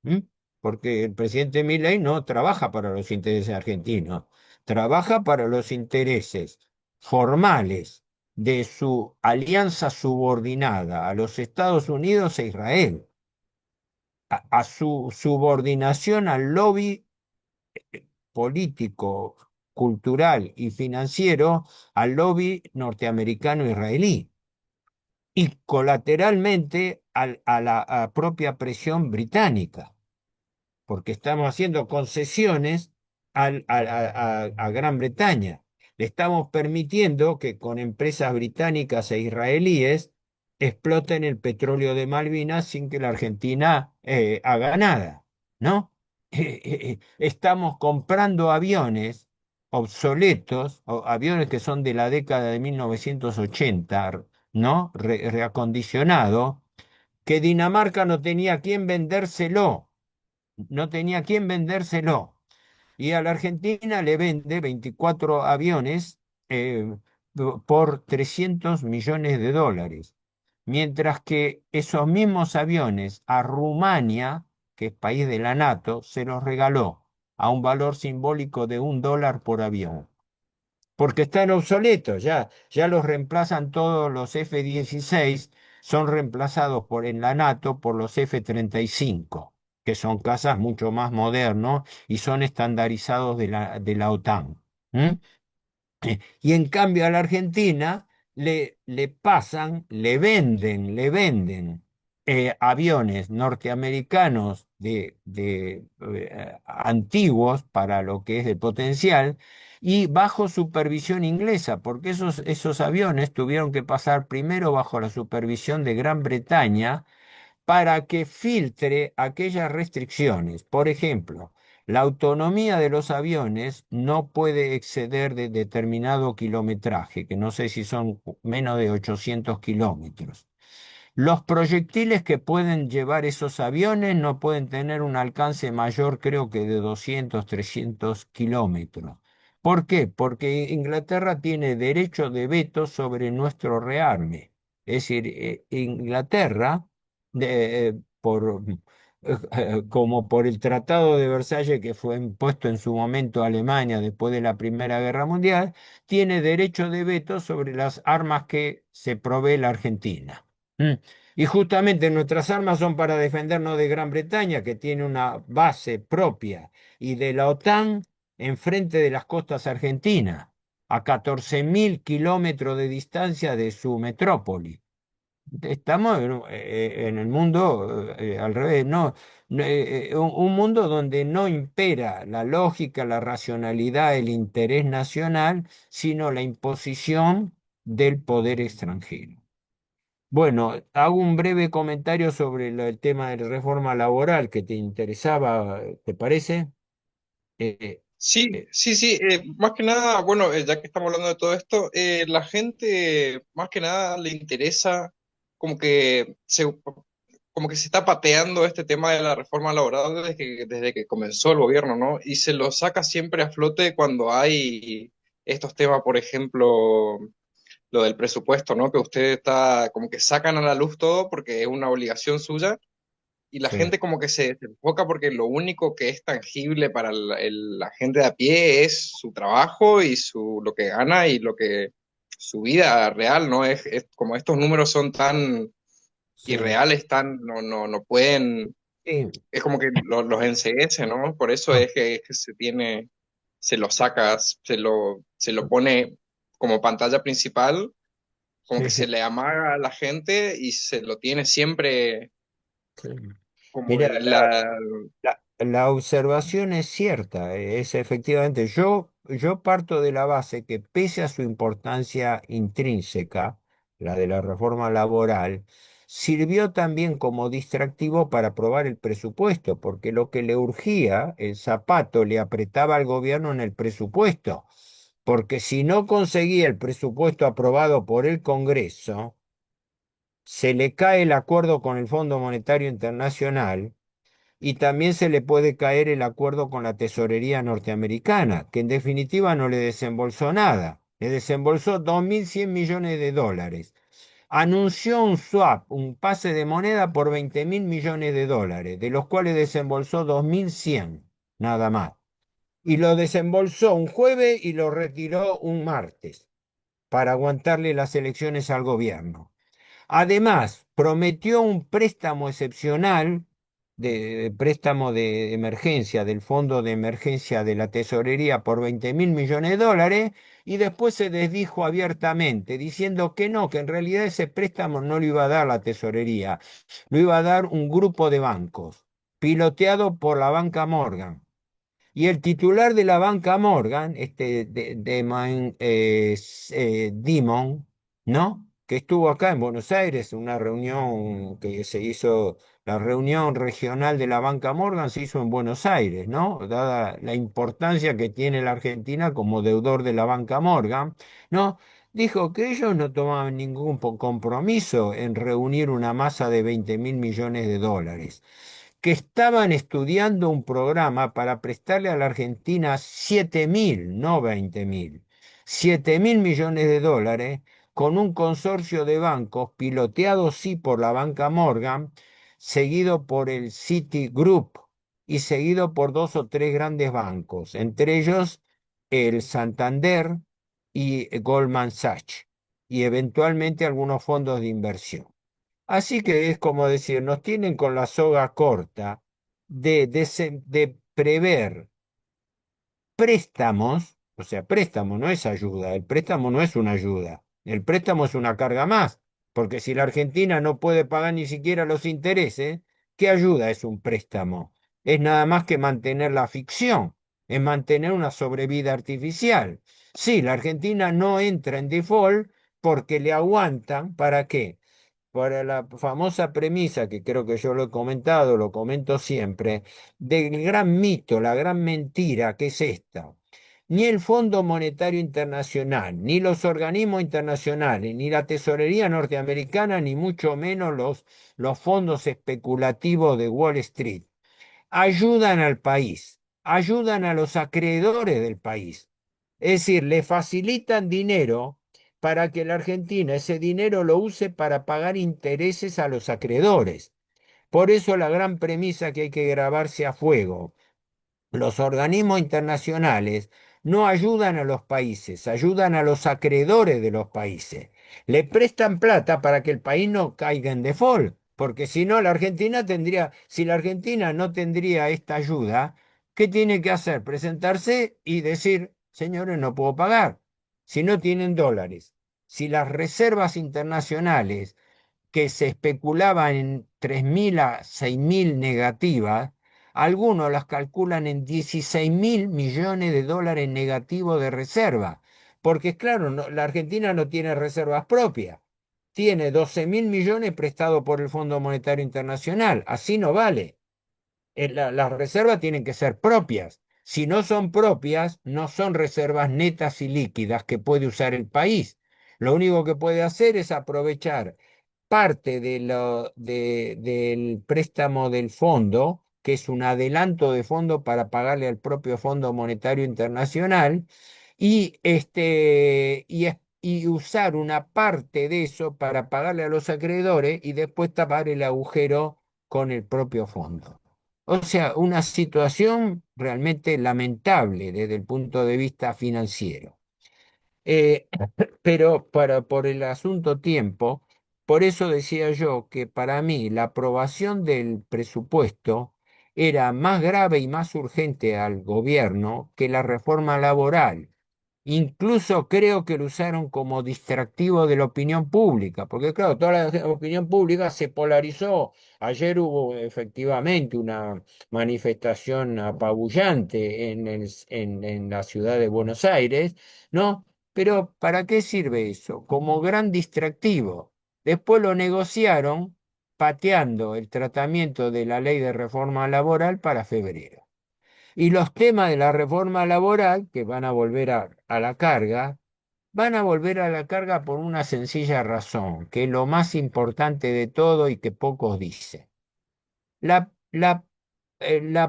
¿Mm? Porque el presidente Milei no trabaja para los intereses argentinos, trabaja para los intereses formales de su alianza subordinada a los Estados Unidos e Israel, a su subordinación al lobby político, cultural y financiero, al lobby norteamericano-israelí y colateralmente a la propia presión británica, porque estamos haciendo concesiones a Gran Bretaña. Le estamos permitiendo que con empresas británicas e israelíes exploten el petróleo de Malvinas sin que la Argentina haga nada, ¿no? Estamos comprando aviones obsoletos, aviones que son de la década de 1980, ¿no? Reacondicionado, que Dinamarca no tenía quien vendérselo, no tenía quien vendérselo. Y a la Argentina le vende 24 aviones por 300 millones de dólares. Mientras que esos mismos aviones a Rumania, que es país de la NATO, se los regaló a un valor simbólico de $1 por avión. Porque están obsoletos, ya los reemplazan todos los F-16, son reemplazados en la NATO por los F-35, que son cazas mucho más modernos y son estandarizados de la OTAN. ¿Mm? Y en cambio a la Argentina le pasan, le venden aviones norteamericanos antiguos para lo que es el potencial y bajo supervisión inglesa, porque esos aviones tuvieron que pasar primero bajo la supervisión de Gran Bretaña para que filtre aquellas restricciones. Por ejemplo, la autonomía de los aviones no puede exceder de determinado kilometraje, que no sé si son menos de 800 kilómetros. Los proyectiles que pueden llevar esos aviones no pueden tener un alcance mayor, creo que de 200, 300 kilómetros. ¿Por qué? Porque Inglaterra tiene derecho de veto sobre nuestro rearme. Es decir, Inglaterra, como por el Tratado de Versalles que fue impuesto en su momento a Alemania después de la Primera Guerra Mundial, tiene derecho de veto sobre las armas que se provee la Argentina. ¿Mm? Y justamente nuestras armas son para defendernos de Gran Bretaña, que tiene una base propia, y de la OTAN enfrente de las costas argentinas, a 14.000 kilómetros de distancia de su metrópoli. Estamos en el mundo al revés, no, un mundo donde no impera la lógica, la racionalidad, el interés nacional, sino la imposición del poder extranjero. Bueno, hago un breve comentario sobre el tema de la reforma laboral que te interesaba, ¿te parece? Eh, Sí, eh, sí, sí, más que nada, bueno, ya que estamos hablando de todo esto, la gente más que nada le interesa como que se, como que se está pateando este tema de la reforma laboral desde que comenzó el gobierno, ¿no? Y se lo saca siempre a flote cuando hay estos temas, por ejemplo, lo del presupuesto, ¿no? Que usted está, como que sacan a la luz todo porque es una obligación suya y la sí, gente como que se enfoca porque lo único que es tangible para la gente de a pie es su trabajo y lo que gana y lo que su vida real, ¿no? Es como estos números son tan sí, irreales, no pueden, sí. es como que los enceguece, ¿no? Por eso Ah, es que se lo sacas, se lo pone como pantalla principal, como que sí, se sí, le amaga a la gente y se lo tiene siempre sí. como Mira, la observación es cierta, es efectivamente, yo parto de la base que pese a su importancia intrínseca, la de la reforma laboral, sirvió también como distractivo para aprobar el presupuesto, porque lo que le urgía, el zapato le apretaba al gobierno en el presupuesto, porque si no conseguía el presupuesto aprobado por el Congreso, se le cae el acuerdo con el Fondo Monetario Internacional y también se le puede caer el acuerdo con la tesorería norteamericana, que en definitiva no le desembolsó nada. Le desembolsó 2.100 millones de dólares. Anunció un swap, un pase de moneda por 20.000 millones de dólares, de los cuales desembolsó 2.100, nada más. Y lo desembolsó un jueves y lo retiró un martes para aguantarle las elecciones al gobierno. Además, prometió un préstamo excepcional, de préstamo de emergencia del Fondo de Emergencia de la Tesorería por 20.000 millones de dólares y después se desdijo abiertamente diciendo que no, que en realidad ese préstamo no lo iba a dar la Tesorería, lo iba a dar un grupo de bancos, piloteado por la banca Morgan. Y el titular de la banca Morgan, Dimon, ¿no? Que estuvo acá en Buenos Aires, una reunión que se hizo, la reunión regional de la banca Morgan se hizo en Buenos Aires, ¿no? Dada la importancia que tiene la Argentina como deudor de la banca Morgan, ¿no? Dijo que ellos no tomaban ningún compromiso en reunir una masa de 20.000 millones de dólares, que estaban estudiando un programa para prestarle a la Argentina 7.000, no 20.000, 7.000 millones de dólares con un consorcio de bancos piloteado sí por la banca Morgan, seguido por el Citigroup y seguido por dos o tres grandes bancos, entre ellos el Santander y Goldman Sachs, y eventualmente algunos fondos de inversión. Así que es como decir, nos tienen con la soga corta de prever préstamos, o sea, préstamo no es ayuda, el préstamo no es una ayuda, el préstamo es una carga más, porque si la Argentina no puede pagar ni siquiera los intereses, ¿qué ayuda es un préstamo? Es nada más que mantener la ficción, es mantener una sobrevida artificial. Sí, la Argentina no entra en default porque le aguantan, ¿para qué? Para la famosa premisa, que creo que yo lo he comentado, lo comento siempre, del gran mito, la gran mentira, que es esta. Ni el Fondo Monetario Internacional, ni los organismos internacionales, ni la tesorería norteamericana, ni mucho menos los fondos especulativos de Wall Street, ayudan al país, ayudan a los acreedores del país. Es decir, le facilitan dinero para que la Argentina ese dinero lo use para pagar intereses a los acreedores. Por eso la gran premisa que hay que grabarse a fuego: los organismos internacionales no ayudan a los países, ayudan a los acreedores de los países. Le prestan plata para que el país no caiga en default, porque si no, la Argentina tendría, si la Argentina no tendría esta ayuda, ¿qué tiene que hacer? Presentarse y decir, señores, no puedo pagar. Si no tienen dólares, si las reservas internacionales que se especulaba en 3.000 a 6.000 negativas, algunos las calculan en 16.000 millones de dólares negativos de reserva. Porque claro, la Argentina no tiene reservas propias. Tiene 12.000 millones prestados por el Fondo Monetario Internacional. Así no vale. Las reservas tienen que ser propias. Si no son propias, no son reservas netas y líquidas que puede usar el país. Lo único que puede hacer es aprovechar parte del préstamo del fondo, que es un adelanto de fondo para pagarle al propio Fondo Monetario Internacional, y usar una parte de eso para pagarle a los acreedores y después tapar el agujero con el propio fondo. O sea, una situación realmente lamentable desde el punto de vista financiero. Eh, pero por el asunto tiempo, por eso decía yo que para mí la aprobación del presupuesto era más grave y más urgente al gobierno que la reforma laboral. Incluso creo que lo usaron como distractivo de la opinión pública, porque claro, toda la opinión pública se polarizó. Ayer hubo efectivamente una manifestación apabullante en la ciudad de Buenos Aires, ¿no? Pero ¿para qué sirve eso? Como gran distractivo. Después lo negociaron pateando el tratamiento de la ley de reforma laboral para febrero. Y los temas de la reforma laboral, que van a volver a la carga, van a volver a la carga por una sencilla razón, que es lo más importante de todo y que pocos dicen. La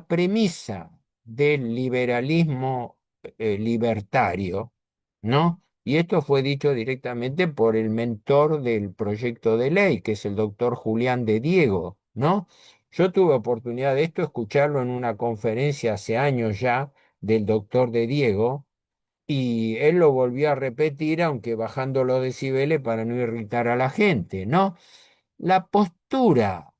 premisa del liberalismo libertario, ¿no? Y esto fue dicho directamente por el mentor del proyecto de ley, que es el doctor Julián de Diego, ¿no? Yo tuve oportunidad de esto, escucharlo en una conferencia hace años ya del doctor de Diego, y él lo volvió a repetir, aunque bajando los decibeles para no irritar a la gente, ¿no? La postura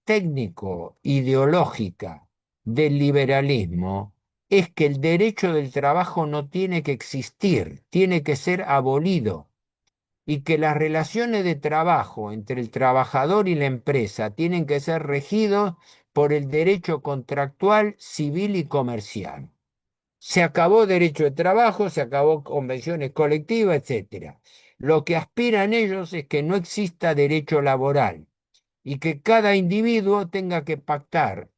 técnico, ideológica del liberalismo es que el derecho del trabajo no tiene que existir, tiene que ser abolido, y que las relaciones de trabajo entre el trabajador y la empresa tienen que ser regidos por el derecho contractual, civil y comercial. Se acabó derecho de trabajo, se acabó convenciones colectivas, etcétera. Lo que aspiran ellos es que no exista derecho laboral y que cada individuo tenga que pactar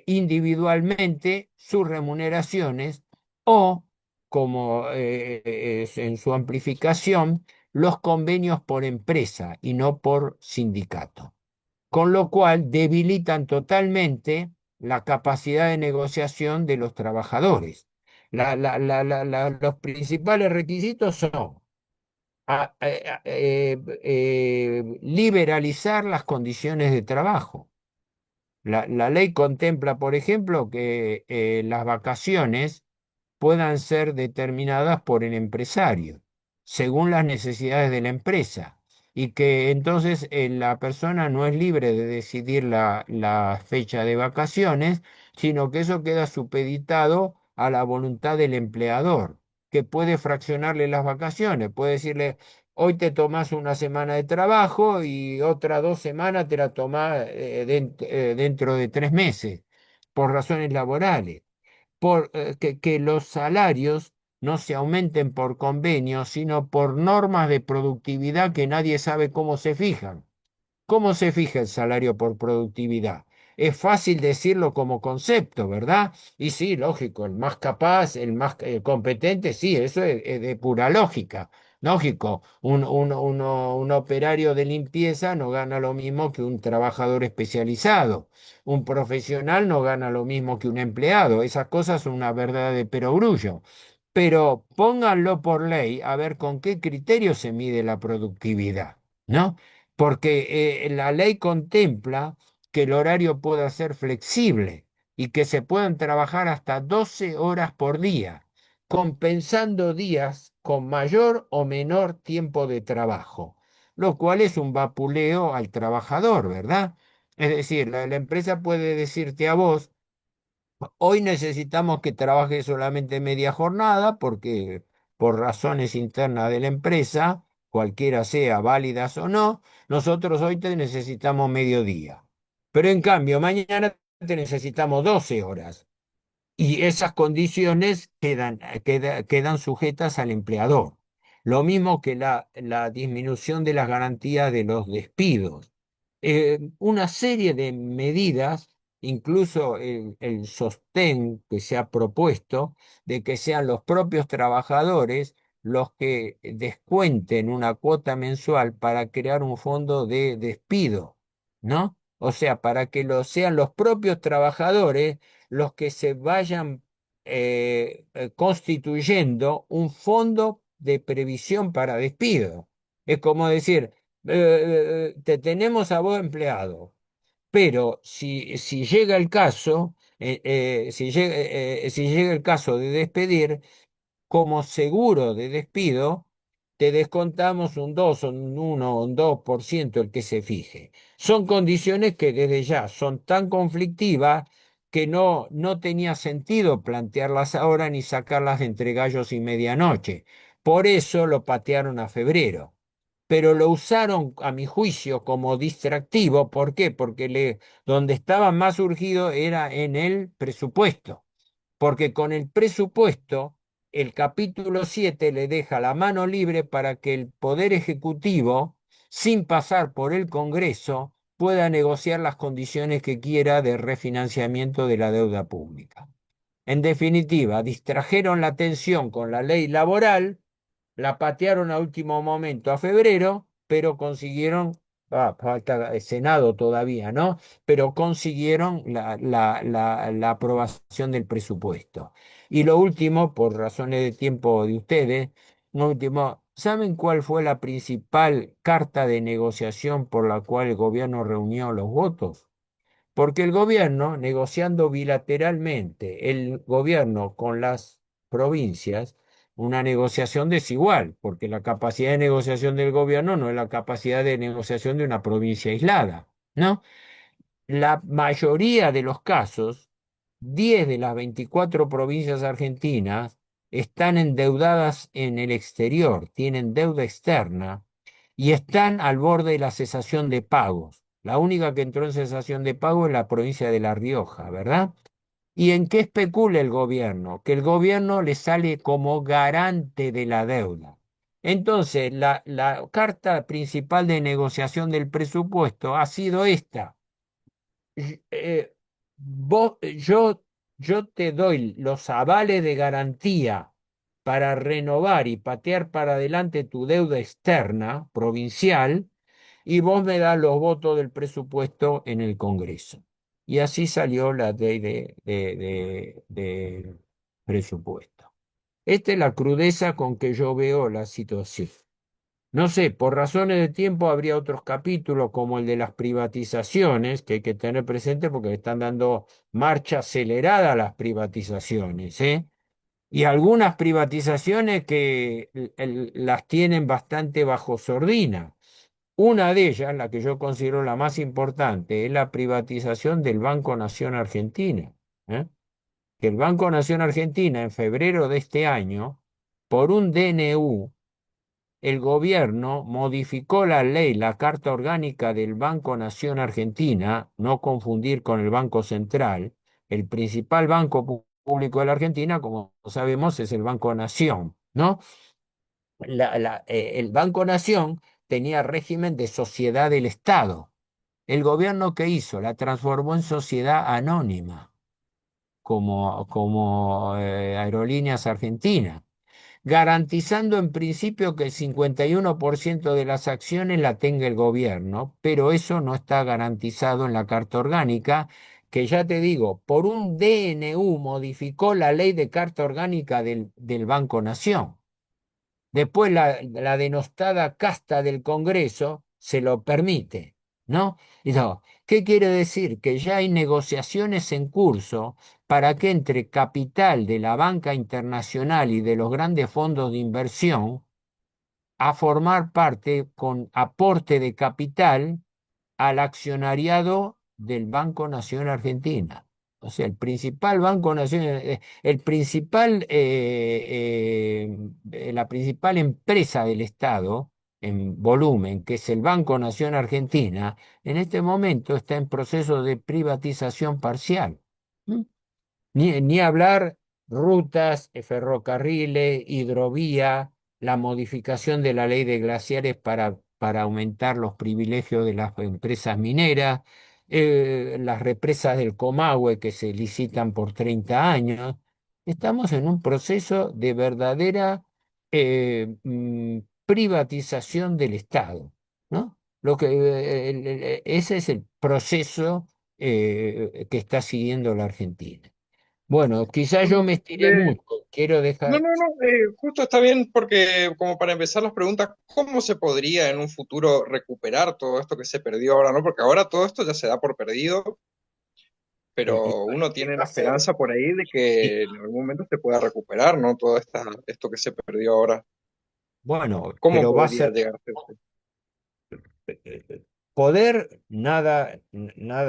individualmente sus remuneraciones o, como es en su amplificación, los convenios por empresa y no por sindicato. Con lo cual debilitan totalmente la capacidad de negociación de los trabajadores. Los principales requisitos son liberalizar las condiciones de trabajo. La ley contempla, por ejemplo, que las vacaciones puedan ser determinadas por el empresario, según las necesidades de la empresa, y que entonces la persona no es libre de decidir la fecha de vacaciones, sino que eso queda supeditado a la voluntad del empleador, que puede fraccionarle las vacaciones, puede decirle: hoy te tomas una semana de trabajo y otras 2 semanas te la tomás dentro de 3 meses, por razones laborales. Que los salarios no se aumenten por convenio, sino por normas de productividad que nadie sabe cómo se fijan. ¿Cómo se fija el salario por productividad? Es fácil decirlo como concepto, ¿verdad? Y sí, lógico, el más capaz, el más competente, sí, eso es de pura lógica. Lógico, un operario de limpieza no gana lo mismo que un trabajador especializado. Un profesional no gana lo mismo que un empleado. Esas cosas son una verdad de perogrullo. Pero pónganlo por ley a ver con qué criterio se mide la productividad, ¿no? Porque la ley contempla que el horario pueda ser flexible y que se puedan trabajar hasta 12 horas por día, compensando días con mayor o menor tiempo de trabajo, lo cual es un vapuleo al trabajador, ¿verdad? Es decir, la empresa puede decirte a vos: hoy necesitamos que trabaje solamente media jornada porque por razones internas de la empresa, cualquiera sea válidas o no, nosotros hoy te necesitamos mediodía. Pero en cambio, mañana te necesitamos 12 horas. Y esas condiciones quedan sujetas al empleador. Lo mismo que la disminución de las garantías de los despidos. Una serie de medidas, incluso el sostén que se ha propuesto de que sean los propios trabajadores los que descuenten una cuota mensual para crear un fondo de despido, ¿no? O sea, para que sean los propios trabajadores los que se vayan constituyendo un fondo de previsión para despido. Es como decir, te tenemos a vos empleado, pero si llega el caso, si llega el caso de despedir, como seguro de despido, te descontamos un 2 o un 1 o un 2% el que se fije. Son condiciones que desde ya son tan conflictivas que no tenía sentido plantearlas ahora ni sacarlas entre gallos y medianoche. Por eso lo patearon a febrero. Pero lo usaron, a mi juicio, como distractivo. ¿Por qué? Porque donde estaba más urgido era en el presupuesto, porque con el presupuesto el capítulo 7 le deja la mano libre para que el Poder Ejecutivo, sin pasar por el Congreso, pueda negociar las condiciones que quiera de refinanciamiento de la deuda pública. En definitiva, distrajeron la atención con la ley laboral, la patearon a último momento a febrero, pero consiguieron, falta el Senado todavía, ¿no? Pero consiguieron la aprobación del presupuesto. Y lo último, por razones de tiempo de ustedes, lo último, ¿saben cuál fue la principal carta de negociación por la cual el gobierno reunió los votos? Porque el gobierno, negociando bilateralmente, el gobierno con las provincias, una negociación desigual, porque la capacidad de negociación del gobierno no es la capacidad de negociación de una provincia aislada, ¿no? La mayoría de los casos, 10 de las 24 provincias argentinas están endeudadas en el exterior, tienen deuda externa y están al borde de la cesación de pagos. La única que entró en cesación de pago es la provincia de La Rioja, ¿verdad? ¿Y en qué especula el gobierno? Que el gobierno le sale como garante de la deuda. Entonces, la carta principal de negociación del presupuesto ha sido esta: eh, vos, yo te doy los avales de garantía para renovar y patear para adelante tu deuda externa provincial, y vos me das los votos del presupuesto en el Congreso. Y así salió la ley de presupuesto. Esta es la crudeza con que yo veo la situación. No sé, por razones de tiempo habría otros capítulos como el de las privatizaciones que hay que tener presente porque le están dando marcha acelerada a las privatizaciones, ¿eh? Y algunas privatizaciones que las tienen bastante bajo sordina. Una de ellas, la que yo considero la más importante, es la privatización del Banco Nación Argentina, ¿eh? Que el Banco Nación Argentina en febrero de este año, por un DNU, el gobierno modificó la ley, la Carta Orgánica del Banco Nación Argentina, no confundir con el Banco Central. El principal banco público de la Argentina, como sabemos, es el Banco Nación, ¿no? El Banco Nación tenía régimen de sociedad del Estado. ¿El gobierno qué hizo? La transformó en sociedad anónima, como Aerolíneas Argentinas, garantizando en principio que el 51% de las acciones la tenga el gobierno, pero eso no está garantizado en la Carta Orgánica, que ya te digo, por un DNU modificó la ley de Carta Orgánica del Banco Nación. Después la denostada casta del Congreso se lo permite, ¿no? Y no, ¿qué quiere decir? Que ya hay negociaciones en curso para que entre capital de la banca internacional y de los grandes fondos de inversión a formar parte con aporte de capital al accionariado del Banco Nación Argentina. O sea, el principal Banco Nacional, la principal empresa del Estado en volumen, que es el Banco Nación Argentina, en este momento está en proceso de privatización parcial. ¿Mm? Ni hablar rutas, ferrocarriles, hidrovía, la modificación de la ley de glaciares para aumentar los privilegios de las empresas mineras, las represas del Comahue que se licitan por 30 años. Estamos en un proceso de verdadera privatización del Estado, ¿no? Ese es el proceso que está siguiendo la Argentina. Bueno, quizás yo Bueno, me estiré mucho. Quiero no, dejar. no, no, justo está bien porque como para empezar las preguntas, ¿cómo se podría en un futuro recuperar todo esto que se perdió ahora, no? Porque ahora todo esto ya se da por perdido, pero uno Y tiene va la a ser. esperanza por ahí de y- que en algún momento se pueda recuperar, ¿no? Esto que se perdió ahora. bueno, ¿Cómo pero va a podría ser. llegar a ser? Poder, nada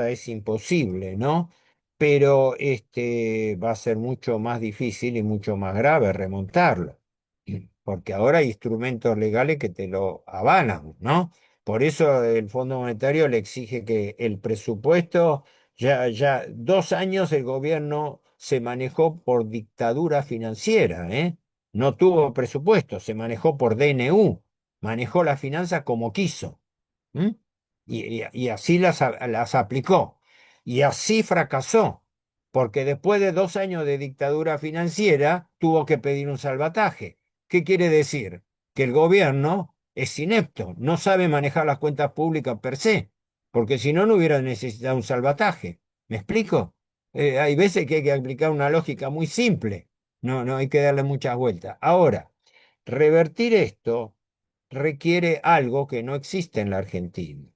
es imposible, ¿no? Pero va a ser mucho más difícil y mucho más grave remontarlo, porque ahora hay instrumentos legales que te lo avalan, ¿no? Por eso el Fondo Monetario le exige que el presupuesto, ya 2 años el gobierno se manejó por dictadura financiera, ¿eh? No tuvo presupuesto, se manejó por DNU, manejó las finanzas como quiso. ¿Mm? Y así las aplicó. Y así fracasó, porque después de 2 años de dictadura financiera tuvo que pedir un salvataje. ¿Qué quiere decir? Que el gobierno es inepto, no sabe manejar las cuentas públicas per se, porque si no, no hubiera necesitado un salvataje. ¿Me explico? Hay veces que hay que aplicar una lógica muy simple, no hay que darle muchas vueltas. Ahora, revertir esto requiere algo que no existe en la Argentina.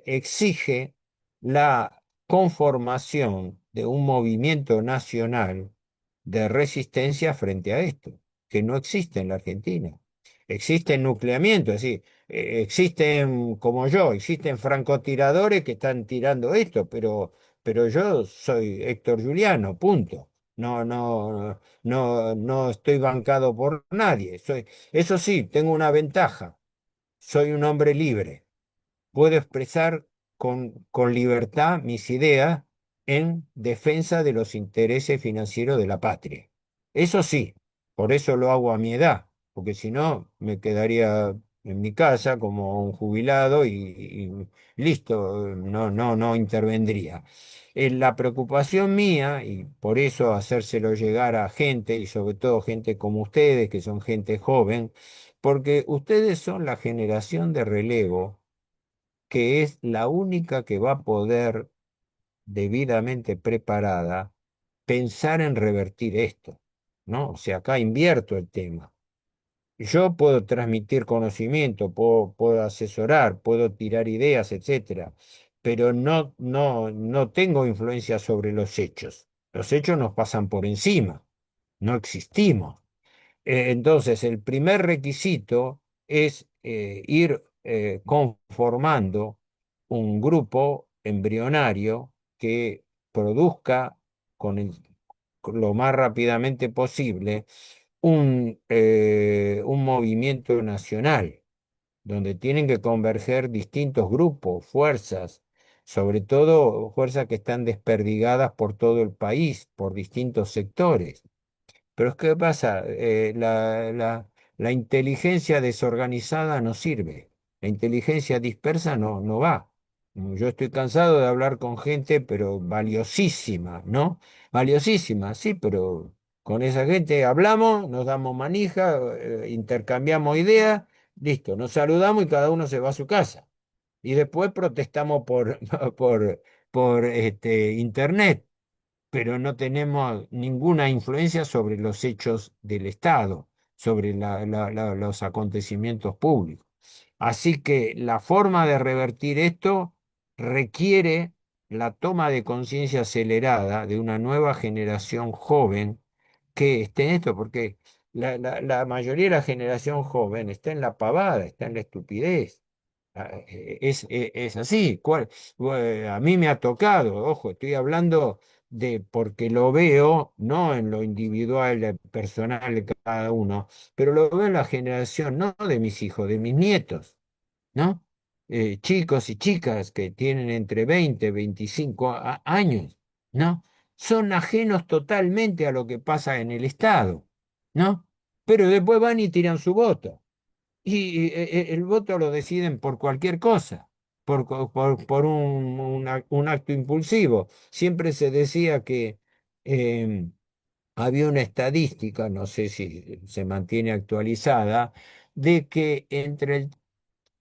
Exige la conformación de un movimiento nacional de resistencia frente a esto, que no existe en la Argentina. Existe el nucleamiento, es decir, existen, como yo, existen francotiradores que están tirando esto, pero yo soy Héctor Juliano, punto. No estoy bancado por nadie. Eso sí, tengo una ventaja. Soy un hombre libre, puedo expresar con libertad mis ideas en defensa de los intereses financieros de la patria. Eso sí, por eso lo hago a mi edad, porque si no me quedaría en mi casa como un jubilado y listo, no intervendría. La preocupación mía, y por eso hacérselo llegar a gente, y sobre todo gente como ustedes, que son gente joven, porque ustedes son la generación de relevo que es la única que va a poder, debidamente preparada, pensar en revertir esto, ¿no? O sea, acá invierto el tema. Yo puedo transmitir conocimiento, puedo asesorar, puedo tirar ideas, etcétera, pero no tengo influencia sobre los hechos. Los hechos nos pasan por encima, no existimos. Entonces, el primer requisito es ir conformando un grupo embrionario que produzca con lo más rápidamente posible un movimiento nacional, donde tienen que converger distintos grupos, fuerzas, sobre todo fuerzas que están desperdigadas por todo el país, por distintos sectores. Pero es que pasa, la inteligencia desorganizada no sirve. La inteligencia dispersa no va. Yo estoy cansado de hablar con gente, pero valiosísima, ¿no? Valiosísima, sí, pero con esa gente hablamos, nos damos manija, intercambiamos ideas, listo, nos saludamos y cada uno se va a su casa. Y después protestamos por, por internet, pero no tenemos ninguna influencia sobre los hechos del Estado, sobre los acontecimientos públicos. Así que la forma de revertir esto requiere la toma de conciencia acelerada de una nueva generación joven que esté en esto, porque la mayoría de la generación joven está en la pavada, está en la estupidez. Es así. A mí me ha tocado, ojo, estoy hablando de porque lo veo, no en lo individual, personal de cada uno, pero lo veo en la generación, no de mis hijos, de mis nietos, ¿no? Chicos y chicas que tienen entre 20 y 25 años, ¿no? Son ajenos totalmente a lo que pasa en el Estado, ¿no? Pero después van y tiran su voto. Y el voto lo deciden por cualquier cosa, por un acto impulsivo. Siempre se decía que había una estadística, no sé si se mantiene actualizada, de que entre el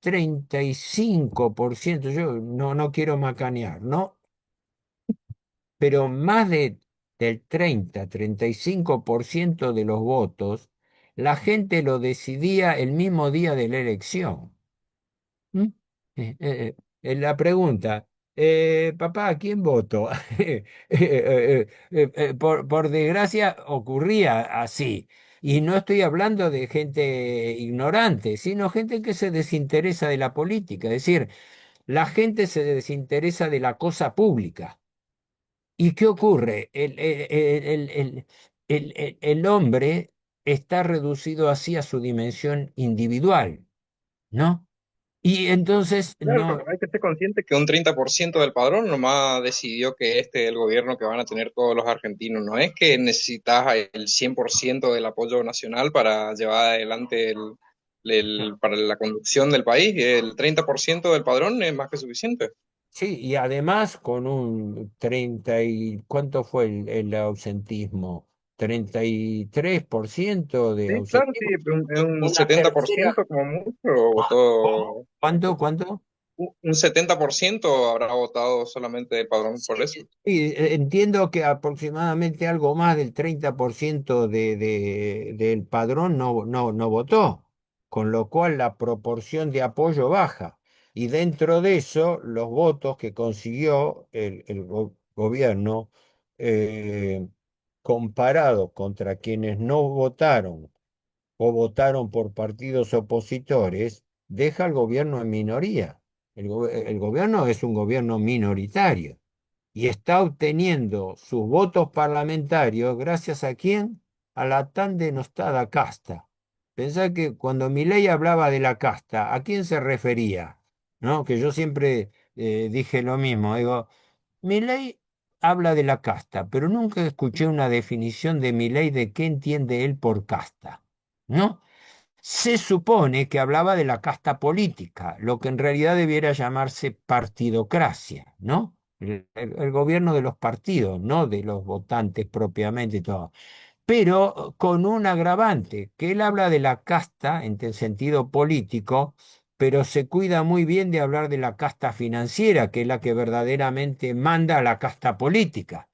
35%, yo no quiero macanear, ¿no? Pero más del 35% de los votos, la gente lo decidía el mismo día de la elección. ¿Mm? La pregunta, papá, ¿a quién voto? Por desgracia ocurría así. Y no estoy hablando de gente ignorante, sino gente que se desinteresa de la política. Es decir, la gente se desinteresa de la cosa pública. ¿Y qué ocurre? El hombre está reducido así a su dimensión individual, ¿no? Y entonces Claro, no, hay que ser consciente que un 30% del padrón nomás decidió que este es el gobierno que van a tener todos los argentinos. No es que necesitas el 100% del apoyo nacional para llevar adelante para la conducción del país. El 30% del padrón es más que suficiente. sí, y además con un 30 y ¿cuánto fue el ausentismo? 33% de Sí, claro, sí, ausentismo. un Una 70% tercera. como mucho ¿Cómo? votó, ¿Cuánto? un 70% habrá votado solamente del padrón por eso. Sí, entiendo que aproximadamente algo más del 30% del padrón no votó, con lo cual la proporción de apoyo baja. Y dentro de eso, los votos que consiguió el gobierno, eh, comparados contra quienes no votaron o votaron por partidos opositores, deja al gobierno en minoría. El gobierno es un gobierno minoritario y está obteniendo sus votos parlamentarios gracias a quién? A la tan denostada casta. Pensá que cuando Milei hablaba de la casta, ¿a quién se refería? ¿No? Que yo siempre dije lo mismo. Digo, Milei habla de la casta, pero nunca escuché una definición de Milei de qué entiende él por casta. ¿No? Se supone que hablaba de la casta política, lo que en realidad debiera llamarse partidocracia, ¿no? El gobierno de los partidos, no de los votantes propiamente y todo. Pero con un agravante, que él habla de la casta en el sentido político, pero se cuida muy bien de hablar de la casta financiera, que es la que verdaderamente manda a la casta política.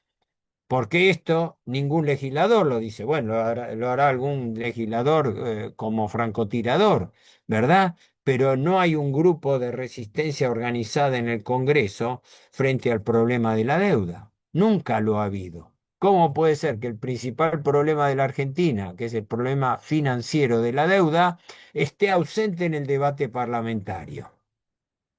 Porque esto ningún legislador lo dice. Bueno, lo hará algún legislador como francotirador, ¿verdad? Pero no hay un grupo de resistencia organizada en el Congreso frente al problema de la deuda. Nunca lo ha habido. ¿Cómo puede ser que el principal problema de la Argentina, que es el problema financiero de la deuda, esté ausente en el debate parlamentario?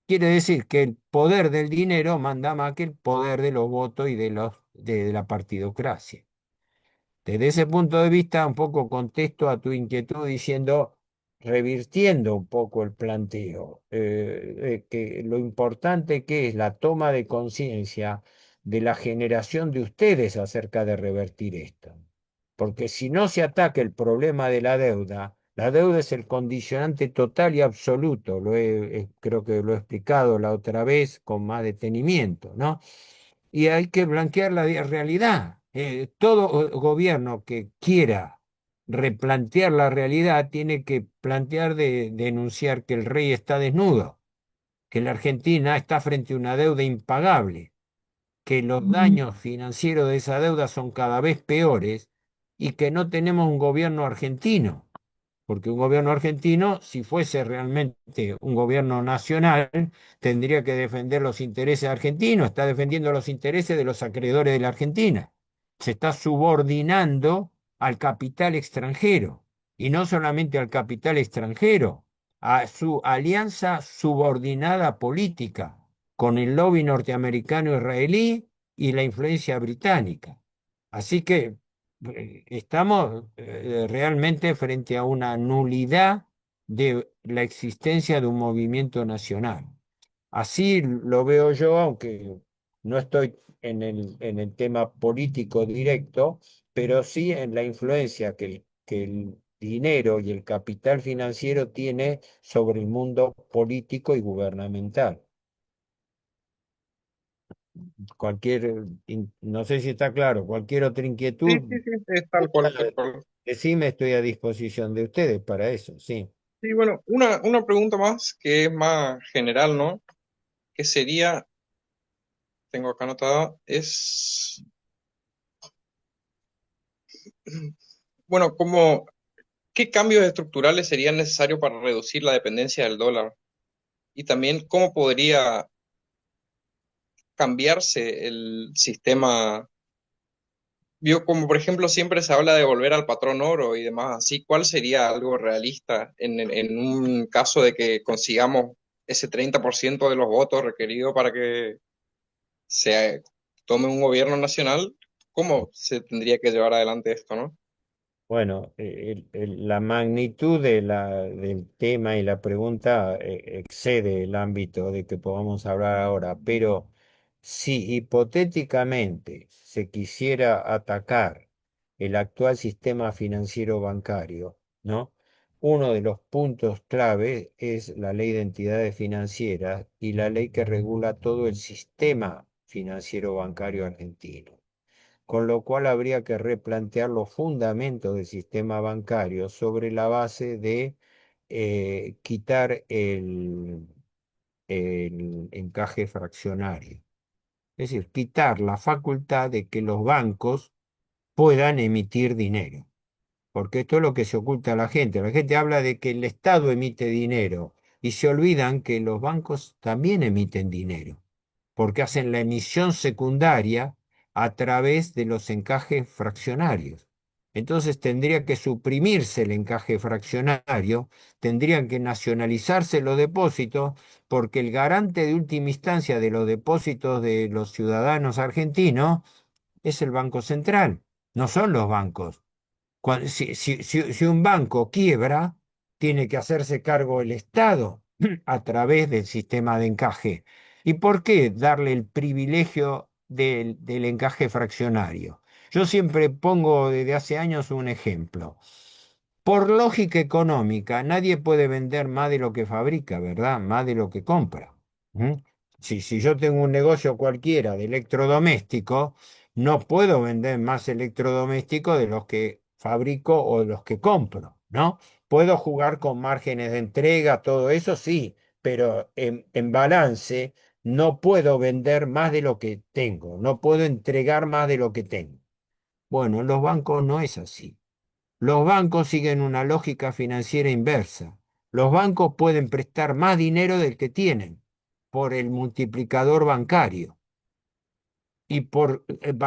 Quiere decir que el poder del dinero manda más que el poder de los votos y de la partidocracia. Desde ese punto de vista, un poco contesto a tu inquietud diciendo, revirtiendo un poco el planteo, que lo importante que es la toma de conciencia de la generación de ustedes acerca de revertir esto. Porque si no se ataca el problema de la deuda, La deuda es el condicionante total y absoluto. Creo que lo he explicado la otra vez con más detenimiento, ¿no? Y hay que blanquear la realidad. Todo gobierno que quiera replantear la realidad tiene que plantear denunciar que el rey está desnudo, que la Argentina está frente a una deuda impagable, que los daños financieros de esa deuda son cada vez peores y que no tenemos un gobierno argentino. Porque un gobierno argentino, si fuese realmente un gobierno nacional, tendría que defender los intereses argentinos, está defendiendo los intereses de los acreedores de la Argentina. Se está subordinando al capital extranjero, y no solamente al capital extranjero, a su alianza subordinada política con el lobby norteamericano-israelí y la influencia británica. Así que estamos realmente frente a una nulidad de la existencia de un movimiento nacional. Así lo veo yo, aunque no estoy en el tema político directo, pero sí en la influencia que el dinero y el capital financiero tiene sobre el mundo político y gubernamental. No sé si está claro, cualquier otra Sí, inquietud, sí, sí, es tal cual, tal cual. decime, estoy a disposición de ustedes para eso, sí. Sí, bueno, una pregunta más que es más general, ¿no? Que sería, tengo acá anotada, es, bueno, como, ¿qué cambios estructurales serían necesarios para reducir la dependencia del dólar? Y también, ¿cómo podría cambiarse el sistema? Vio, como por ejemplo siempre se habla de volver al patrón oro y demás, así, ¿cuál sería algo realista en un caso de que consigamos ese 30% de los votos requeridos para que se tome un gobierno nacional? ¿Cómo se tendría que llevar adelante esto, no? Bueno, la magnitud de del tema y la pregunta excede el ámbito de que podamos hablar ahora, pero si hipotéticamente se quisiera atacar el actual sistema financiero bancario, ¿no? Uno de los puntos clave es la ley de entidades financieras y la ley que regula todo el sistema financiero bancario argentino, con lo cual habría que replantear los fundamentos del sistema bancario sobre la base de quitar el encaje fraccionario. Es decir, quitar la facultad de que los bancos puedan emitir dinero, porque esto es lo que se oculta a la gente. La gente habla de que el Estado emite dinero y se olvidan que los bancos también emiten dinero, porque hacen la emisión secundaria a través de los encajes fraccionarios. Entonces tendría que suprimirse el encaje fraccionario, tendrían que nacionalizarse los depósitos, porque el garante de última instancia de los depósitos de los ciudadanos argentinos es el Banco Central, no son los bancos. Si un banco quiebra, tiene que hacerse cargo el Estado a través del sistema de encaje. ¿Y por qué darle el privilegio del encaje fraccionario? Yo siempre pongo desde hace años un ejemplo. Por lógica económica, nadie puede vender más de lo que fabrica, ¿verdad? Más de lo que compra. ¿Mm? Si yo tengo un negocio cualquiera de electrodomésticos, no puedo vender más electrodomésticos de los que fabrico o de los que compro, ¿no? Puedo jugar con márgenes de entrega, todo eso sí, pero en balance no puedo vender más de lo que tengo, no puedo entregar más de lo que tengo. Bueno, en los bancos no es así. Los bancos siguen una lógica financiera inversa. Los bancos pueden prestar más dinero del que tienen por el multiplicador bancario y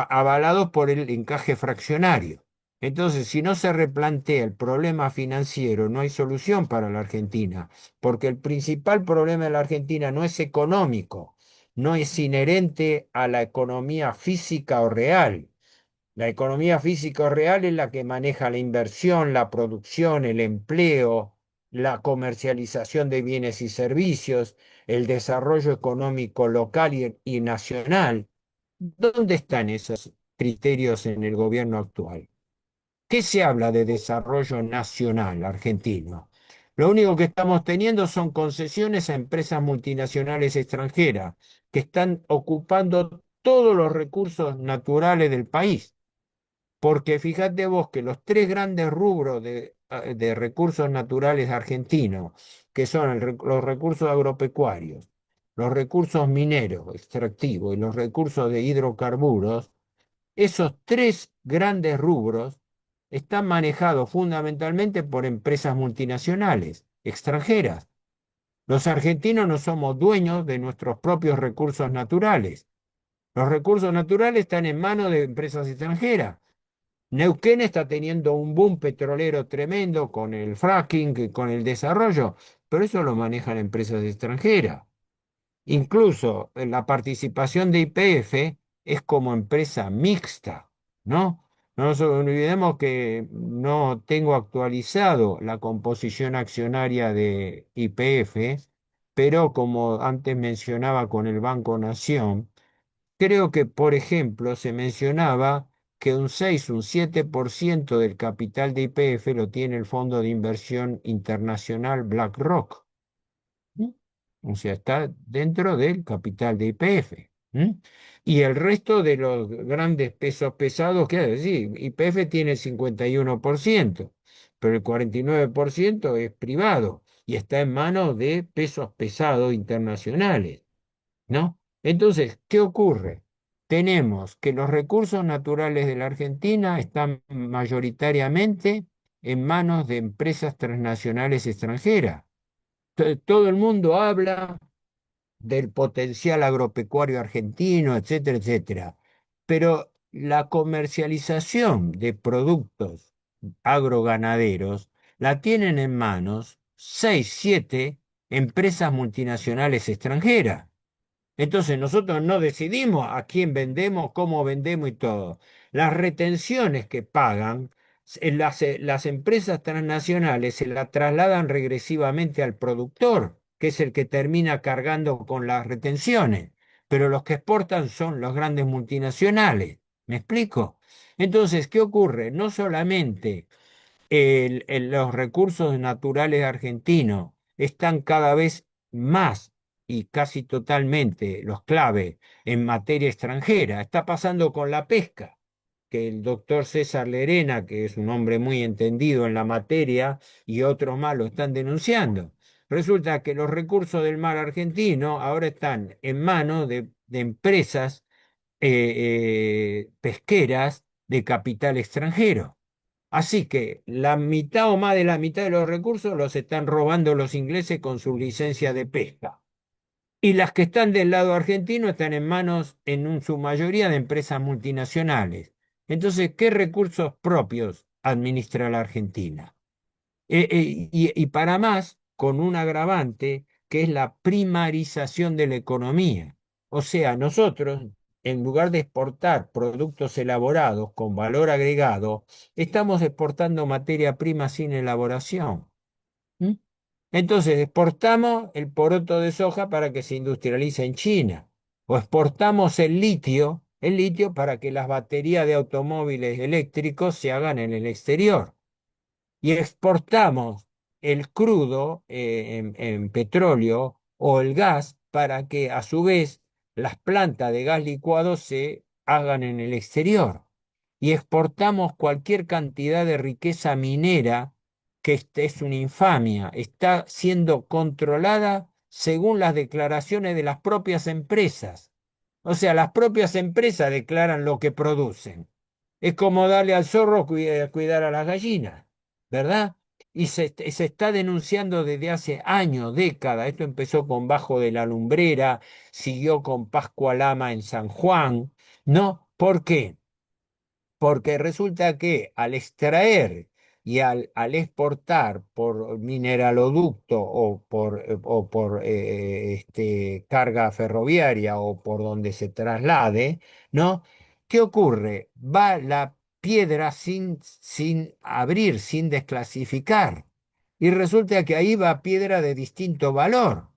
avalados por el encaje fraccionario. Entonces, si no se replantea el problema financiero, no hay solución para la Argentina, porque el principal problema de la Argentina no es económico, no es inherente a la economía física o real. La economía física o real es la que maneja la inversión, la producción, el empleo, la comercialización de bienes y servicios, el desarrollo económico local y nacional. ¿Dónde están esos criterios en el gobierno actual? ¿Qué se habla de desarrollo nacional argentino? Lo único que estamos teniendo son concesiones a empresas multinacionales extranjeras que están ocupando todos los recursos naturales del país. Porque fíjate vos que los tres grandes rubros de recursos naturales argentinos, que son los recursos agropecuarios, los recursos mineros extractivos y los recursos de hidrocarburos, esos tres grandes rubros están manejados fundamentalmente por empresas multinacionales extranjeras. Los argentinos no somos dueños de nuestros propios recursos naturales. Los recursos naturales están en manos de empresas extranjeras. Neuquén está teniendo un boom petrolero tremendo con el fracking, con el desarrollo, pero eso lo manejan empresas extranjeras. Incluso la participación de YPF es como empresa mixta, ¿no? No nos olvidemos que no tengo actualizado la composición accionaria de YPF, pero como antes mencionaba con el Banco Nación, creo que, por ejemplo, se mencionaba que un 6, un 7% del capital de YPF lo tiene el fondo de inversión internacional BlackRock. ¿Mm? O sea, está dentro del capital de YPF. ¿Mm? Y el resto de los grandes pesos pesados, ¿qué hay? Sí, YPF tiene el 51%, pero el 49% es privado y está en manos de pesos pesados internacionales, ¿no? Entonces, ¿qué ocurre? Tenemos que los recursos naturales de la Argentina están mayoritariamente en manos de empresas transnacionales extranjeras. Todo el mundo habla del potencial agropecuario argentino, etcétera, etcétera. Pero la comercialización de productos agroganaderos la tienen en manos 6, 7 empresas multinacionales extranjeras. Entonces nosotros no decidimos a quién vendemos, cómo vendemos y todo. Las retenciones que pagan, las empresas transnacionales se las trasladan regresivamente al productor, que es el que termina cargando con las retenciones. Pero los que exportan son los grandes multinacionales. ¿Me explico? Entonces, ¿qué ocurre? No solamente los recursos naturales argentinos están cada vez más y casi totalmente los clave en materia extranjera. Está pasando con la pesca, que el doctor César Lerena, que es un hombre muy entendido en la materia, y otros más lo están denunciando. Resulta que los recursos del mar argentino ahora están en manos de empresas pesqueras de capital extranjero. Así que la mitad o más de la mitad de los recursos los están robando los ingleses con su licencia de pesca. Y las que están del lado argentino están en manos, su mayoría, de empresas multinacionales. Entonces, ¿qué recursos propios administra la Argentina? Y para más, con un agravante que es la primarización de la economía. O sea, nosotros, en lugar de exportar productos elaborados con valor agregado, estamos exportando materia prima sin elaboración. ¿Mm? Entonces, exportamos el poroto de soja para que se industrialice en China, o exportamos el litio para que las baterías de automóviles eléctricos se hagan en el exterior y exportamos el crudo en petróleo o el gas para que a su vez las plantas de gas licuado se hagan en el exterior. Y exportamos cualquier cantidad de riqueza minera que es una infamia, está siendo controlada según las declaraciones de las propias empresas. O sea, las propias empresas declaran lo que producen. Es como darle al zorro cuidar a las gallinas, ¿verdad? Y se está denunciando desde hace años, décadas. Esto empezó con Bajo de la Lumbrera, siguió con Pascua Lama en San Juan, ¿no? ¿Por qué? Porque resulta que al extraer y al exportar por mineraloducto o por carga ferroviaria o por donde se traslade, ¿no? ¿Qué ocurre? Va la piedra sin abrir, sin desclasificar. Y resulta que ahí va piedra de distinto valor.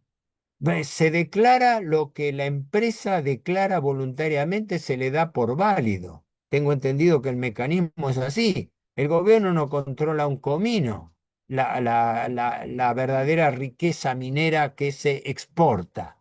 Se declara lo que la empresa declara voluntariamente, se le da por válido. Tengo entendido que el mecanismo es así. El gobierno no controla un comino la verdadera riqueza minera que se exporta.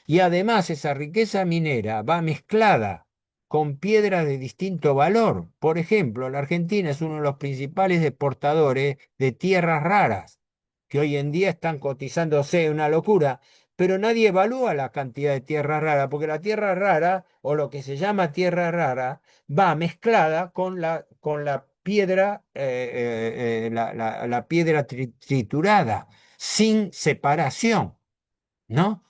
Y además esa riqueza minera va mezclada con piedras de distinto valor. Por ejemplo, la Argentina es uno de los principales exportadores de tierras raras, que hoy en día están cotizándose una locura, pero nadie evalúa la cantidad de tierra rara, porque la tierra rara, o lo que se llama tierra rara, va mezclada con la piedra, la piedra triturada, sin separación. ¿No?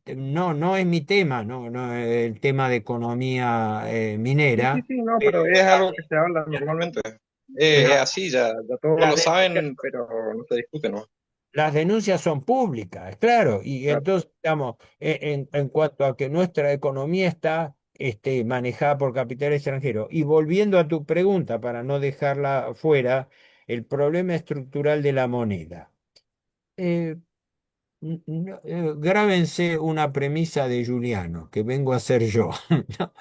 No es mi tema, no, el tema de economía Sí, sí, minera, sí, no, pero pero es algo que se habla normalmente. Es la- así, ya todos las lo denuncias, saben, pero no se discute, ¿no? las denuncias son públicas, claro, y Claro. entonces, estamos en cuanto a que nuestra economía está manejada por capital extranjero. Y volviendo a tu pregunta, para no dejarla fuera, el problema estructural de la moneda. Eh, Grábense una premisa de Juliano, que vengo a ser yo. ¿No?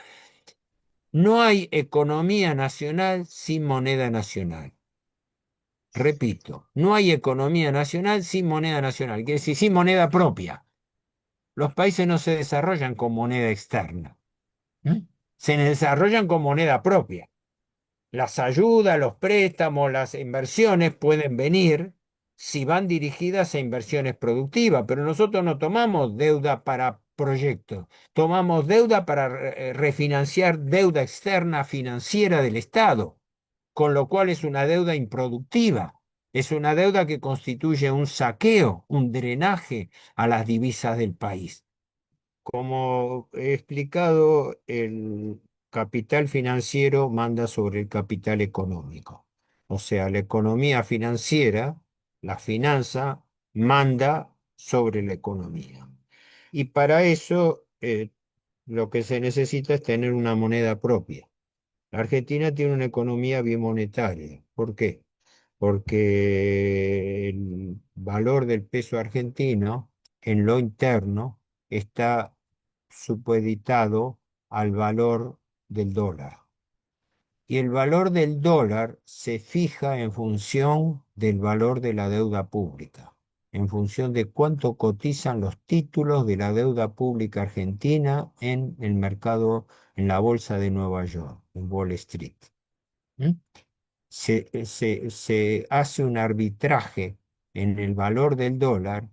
No hay economía nacional sin moneda nacional. Repito, no hay economía nacional sin moneda nacional, quiere decir sin moneda propia. Los países no se desarrollan con moneda externa, ¿eh? Se desarrollan con moneda propia. Las ayudas, los préstamos, las inversiones pueden venir si van dirigidas a inversiones productivas, pero nosotros no tomamos deuda para proyectos, tomamos deuda para refinanciar deuda externa financiera del Estado, con lo cual es una deuda improductiva, es una deuda que constituye un saqueo, un drenaje a las divisas del país. Como he explicado, el capital financiero manda sobre el capital económico. O sea, la economía financiera, la finanza, manda sobre la economía. Y para eso lo que se necesita es tener una moneda propia. La Argentina tiene una economía bimonetaria. ¿Por qué? Porque el valor del peso argentino en lo interno está supeditado al valor del dólar. Y el valor del dólar se fija en función del valor de la deuda pública, en función de cuánto cotizan los títulos de la deuda pública argentina en el mercado, en la bolsa de Nueva York, en Wall Street. ¿Mm? Se hace un arbitraje en el valor del dólar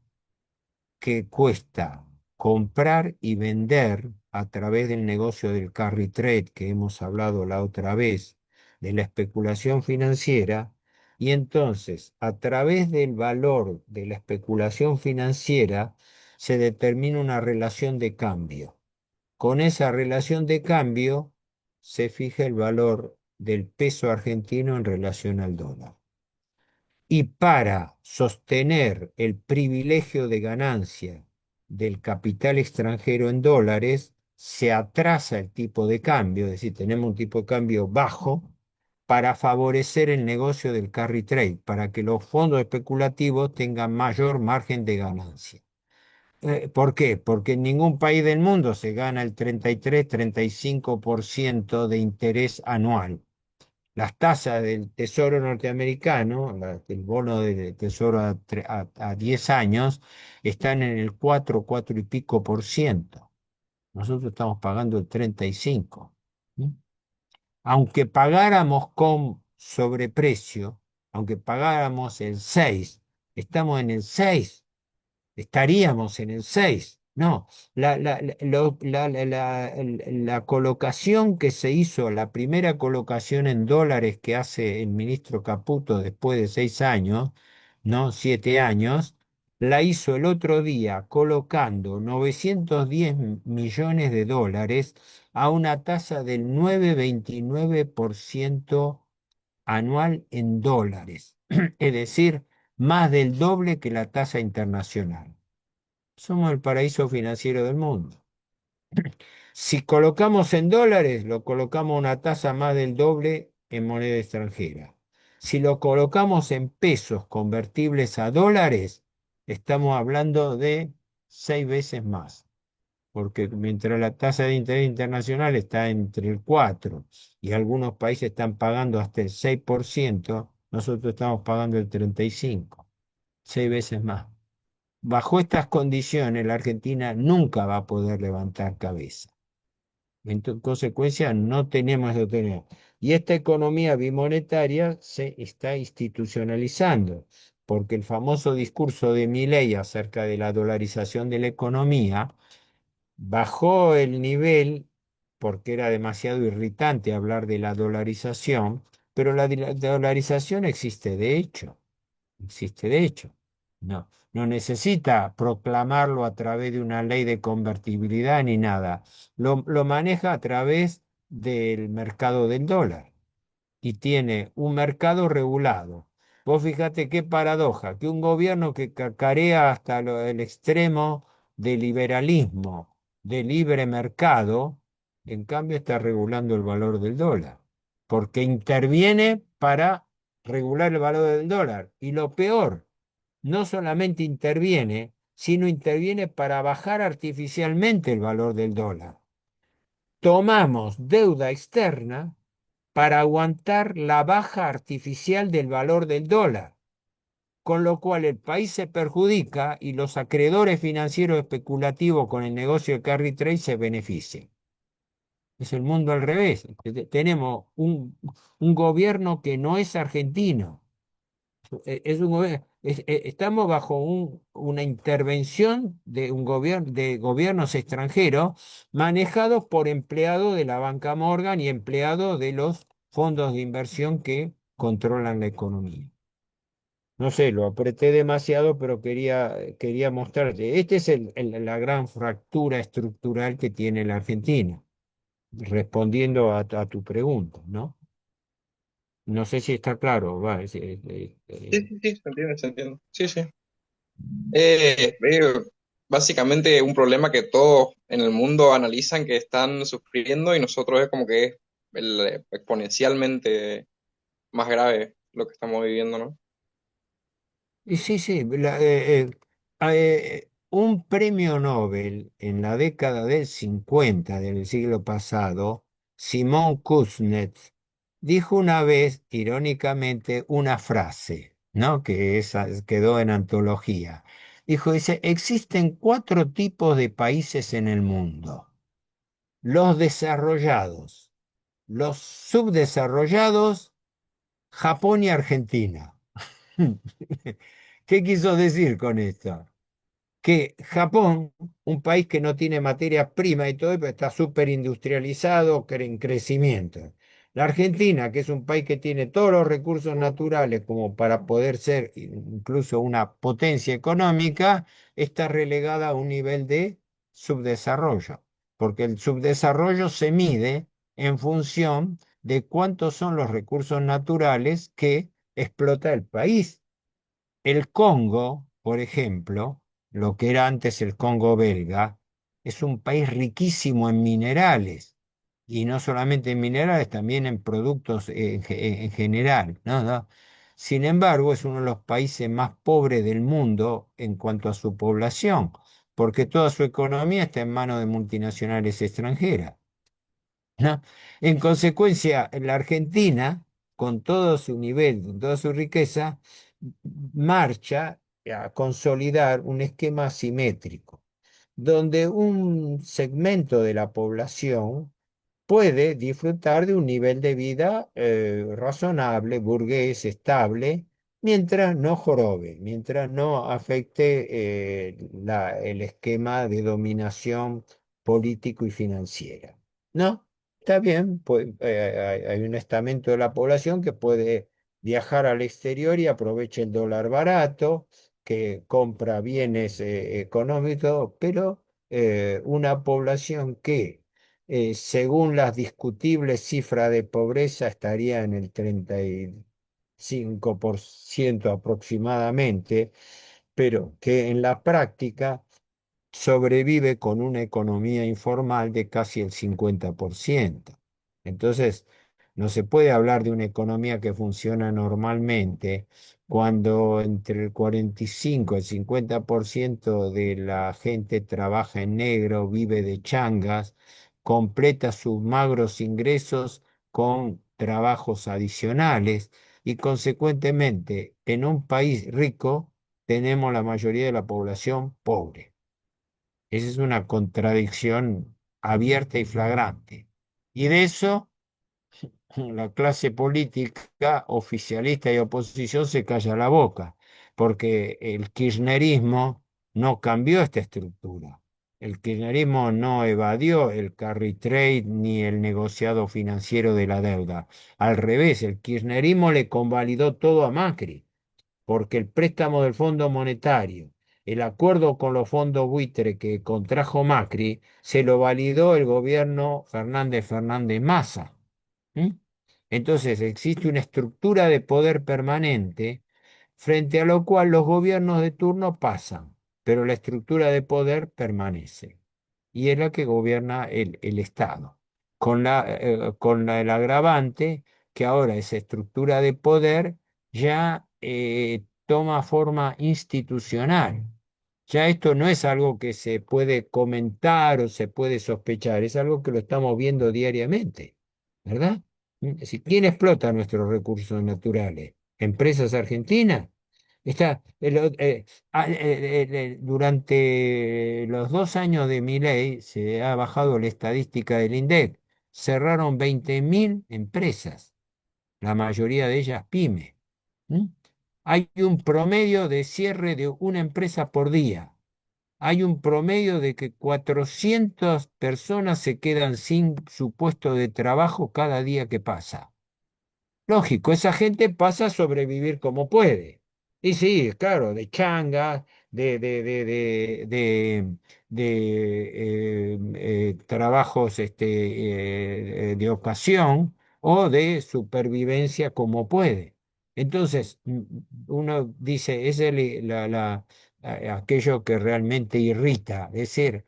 que cuesta comprar y vender a través del negocio del carry trade que hemos hablado la otra vez, de la especulación financiera, y entonces a través del valor de la especulación financiera se determina una relación de cambio. Con esa relación de cambio se fija el valor del peso argentino en relación al dólar. Y para sostener el privilegio de ganancia del capital extranjero en dólares, se atrasa el tipo de cambio, es decir, tenemos un tipo de cambio bajo para favorecer el negocio del carry trade, para que los fondos especulativos tengan mayor margen de ganancia. ¿Por qué? Porque en ningún país del mundo se gana el 33-35% de interés anual. Las tasas del Tesoro norteamericano, el bono del Tesoro a 10 años, están en el 4 y pico por ciento. Nosotros estamos pagando el 35. ¿Mm? Aunque pagáramos con sobreprecio, aunque pagáramos el 6, estamos en el 6, estaríamos en el 6. No, la colocación que se hizo, la primera colocación en dólares que hace el ministro Caputo después de 6 años, no 7 años, la hizo el otro día colocando 910 millones de dólares a una tasa del 9,29% anual en dólares, es decir, más del doble que la tasa internacional. Somos el paraíso financiero del mundo. Si colocamos en dólares, lo colocamos a una tasa más del doble en moneda extranjera. Si lo colocamos en pesos convertibles a dólares, estamos hablando de 6 veces más. porque mientras la tasa de interés internacional está entre el 4 y algunos países están pagando hasta el 6%, nosotros estamos pagando el 35%, 6 veces más. Bajo estas condiciones, la Argentina nunca va a poder levantar cabeza. En consecuencia, no tenemos de tener. Y esta economía bimonetaria se está institucionalizando, porque el famoso discurso de Milei acerca de la dolarización de la economía bajó el nivel porque era demasiado irritante hablar de la dolarización, pero la dolarización existe de hecho. No, no necesita proclamarlo a través de una ley de convertibilidad ni nada. Lo maneja a través del mercado del dólar y tiene un mercado regulado. Vos fíjate qué paradoja, que un gobierno que cacarea hasta el extremo de liberalismo, de libre mercado, en cambio está regulando el valor del dólar, porque interviene para regular el valor del dólar. Y lo peor, no solamente interviene, sino interviene para bajar artificialmente el valor del dólar. Tomamos deuda externa para aguantar la baja artificial del valor del dólar, con lo cual el país se perjudica y los acreedores financieros especulativos con el negocio de carry trade se benefician. Es el mundo al revés. Tenemos un gobierno que no es argentino. Estamos bajo una intervención de un gobierno de gobiernos extranjeros manejados por empleados de la banca Morgan y empleados de los fondos de inversión que controlan la economía. No sé, lo apreté demasiado, pero quería mostrarte. Esta es la gran fractura estructural que tiene la Argentina, respondiendo a tu pregunta, ¿no? No sé si está claro. Va, Sí, sí, sí, se entiende, se entiende. Sí, sí. Es básicamente un problema que todos en el mundo analizan que están sufriendo y nosotros es como que es exponencialmente más grave lo que estamos viviendo, ¿no? y sí, sí, un premio Nobel en la década del 50 del siglo pasado, Simón Kuznets, dijo una vez, irónicamente, una frase, ¿no? Que quedó en antología. Dice, existen cuatro tipos de países en el mundo: los desarrollados, los subdesarrollados, Japón y Argentina. ¿Qué quiso decir con esto? Que Japón, un país que no tiene materias primas y todo, pero está súper industrializado, en crecimiento. La Argentina, que es un país que tiene todos los recursos naturales como para poder ser incluso una potencia económica, está relegada a un nivel de subdesarrollo, porque el subdesarrollo se mide en función de cuántos son los recursos naturales que explota el país. El Congo, por ejemplo, lo que era antes el Congo belga, es un país riquísimo en minerales, y no solamente en minerales, también en productos en general, ¿no? ¿No? Sin embargo, es uno de los países más pobres del mundo en cuanto a su población, porque toda su economía está en manos de multinacionales extranjeras, ¿no? En consecuencia, la Argentina, con todo su nivel, con toda su riqueza, marcha a consolidar un esquema asimétrico, donde un segmento de la población puede disfrutar de un nivel de vida razonable, burgués, estable, mientras no jorobe, mientras no afecte el esquema de dominación político y financiera. ¿No? Está bien, pues, hay un estamento de la población que puede viajar al exterior y aprovecha el dólar barato, que compra bienes económicos, pero una población que según las discutibles cifras de pobreza, estaría en el 35% aproximadamente, pero que en la práctica sobrevive con una economía informal de casi el 50%. Entonces, No se puede hablar de una economía que funciona normalmente cuando entre el 45 y el 50% de la gente trabaja en negro, vive de changas, completa sus magros ingresos con trabajos adicionales y consecuentemente en un país rico tenemos la mayoría de la población pobre. Esa es una contradicción abierta y flagrante. Y de eso la clase política, oficialista y oposición se calla la boca, porque el kirchnerismo no cambió esta estructura. El kirchnerismo no evadió el carry trade ni el negociado financiero de la deuda. Al revés, el kirchnerismo le convalidó todo a Macri porque el préstamo del Fondo Monetario, el acuerdo con los fondos buitre que contrajo Macri, se lo validó el gobierno Fernández Massa. ¿Mm? Entonces existe una estructura de poder permanente frente a lo cual los gobiernos de turno pasan, pero la estructura de poder permanece y es la que gobierna el Estado, el agravante que ahora esa estructura de poder ya toma forma institucional. Ya esto no es algo que se puede comentar o se puede sospechar, es algo que lo estamos viendo diariamente, ¿verdad? Es decir, ¿quién explota nuestros recursos naturales? ¿Empresas argentinas? Está, durante los 2 años de mi ley se ha bajado la estadística del INDEC. Cerraron 20.000 empresas, la mayoría de ellas pymes. ¿Mm? Hay un promedio de cierre de una empresa por día. Hay un promedio de que 400 personas se quedan sin su puesto de trabajo cada día que pasa. Lógico, esa gente pasa a sobrevivir como puede. Y sí, claro, de changas, trabajos de ocasión o de supervivencia como puede. Entonces, uno dice, es aquello que realmente irrita, es decir,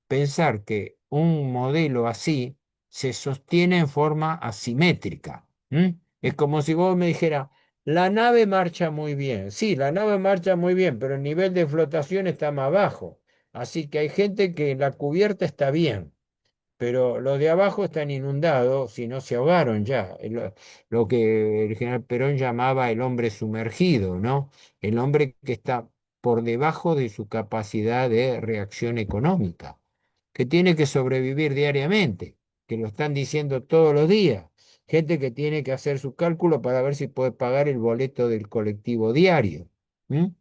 pensar que un modelo así se sostiene en forma asimétrica. ¿M? Es como si vos me dijeras, la nave marcha muy bien. Sí, la nave marcha muy bien, pero el nivel de flotación está más bajo. Así que hay gente que en la cubierta está bien, pero los de abajo están inundados, si no se ahogaron ya. Lo que el general Perón llamaba el hombre sumergido, ¿no? El hombre que está por debajo de su capacidad de reacción económica, que tiene que sobrevivir diariamente, que lo están diciendo todos los días. Gente que tiene que hacer su cálculo para ver si puede pagar el boleto del colectivo diario. ¿M?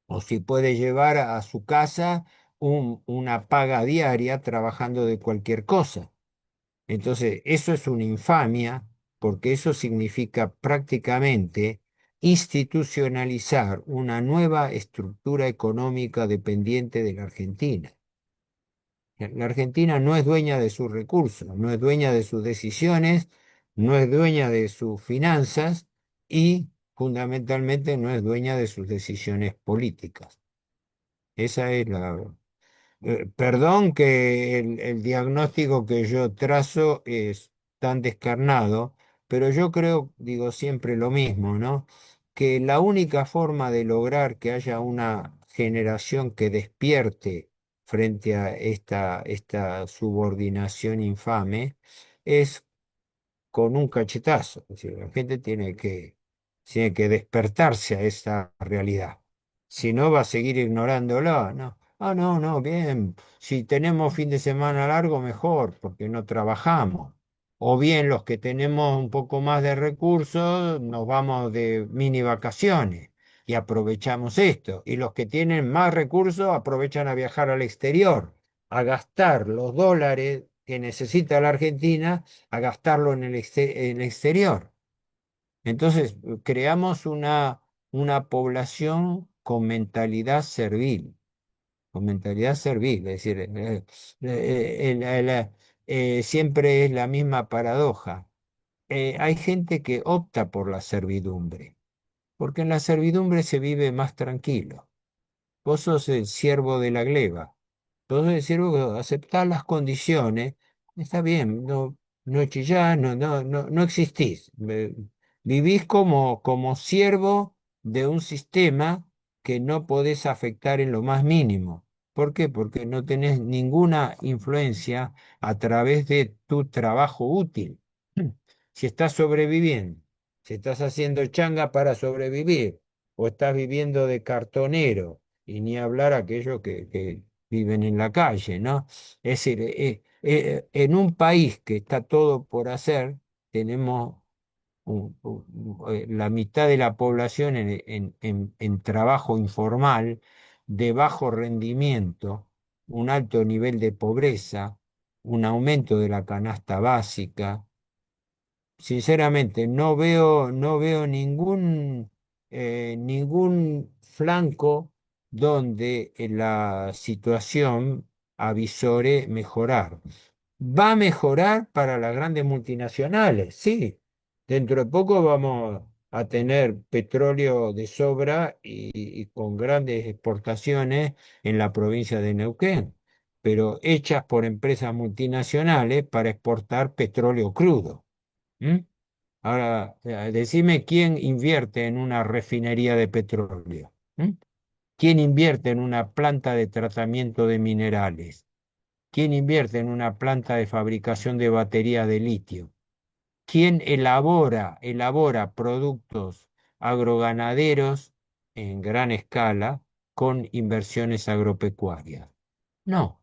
O si puede llevar a su casa una paga diaria trabajando de cualquier cosa. Entonces, eso es una infamia porque eso significa prácticamente institucionalizar una nueva estructura económica dependiente de la Argentina. La Argentina no es dueña de sus recursos, no es dueña de sus decisiones, no es dueña de sus finanzas y fundamentalmente no es dueña de sus decisiones políticas. Esa es perdón que el diagnóstico que yo trazo es tan descarnado, pero yo creo, digo siempre lo mismo, ¿no? Que la única forma de lograr que haya una generación que despierte frente a esta subordinación infame es con un cachetazo. Es decir, la gente tiene que despertarse a esa realidad. Si no, va a seguir ignorándolo, ¿no? Ah, no, no, bien. Si tenemos fin de semana largo, mejor, porque no trabajamos. O bien los que tenemos un poco más de recursos, nos vamos de mini vacaciones y aprovechamos esto. Y los que tienen más recursos aprovechan a viajar al exterior, a gastar los dólares que necesita la Argentina a gastarlo en el exterior. Entonces, creamos una población con mentalidad servil, es decir, siempre es la misma paradoja. Hay gente que opta por la servidumbre, porque en la servidumbre se vive más tranquilo. Vos sos el siervo de la gleba. Vos sos el siervo que aceptás las condiciones, está bien, no, no chillás, no existís. Vivís como siervo de un sistema que no podés afectar en lo más mínimo. ¿Por qué? Porque no tenés ninguna influencia a través de tu trabajo útil. Si estás sobreviviendo, si estás haciendo changa para sobrevivir, o estás viviendo de cartonero, y ni hablar aquellos que viven en la calle, ¿no? Es decir, en un país que está todo por hacer, tenemos la mitad de la población en trabajo informal, de bajo rendimiento, un alto nivel de pobreza, un aumento de la canasta básica. Sinceramente, no veo ningún flanco donde la situación avisore mejorar. Va a mejorar para las grandes multinacionales, sí. Dentro de poco vamos a tener petróleo de sobra y con grandes exportaciones en la provincia de Neuquén, pero hechas por empresas multinacionales para exportar petróleo crudo. ¿Mm? Ahora, decime quién invierte en una refinería de petróleo. ¿Mm? ¿Quién invierte en una planta de tratamiento de minerales? ¿Quién invierte en una planta de fabricación de baterías de litio? ¿Quién elabora productos agroganaderos en gran escala con inversiones agropecuarias? No,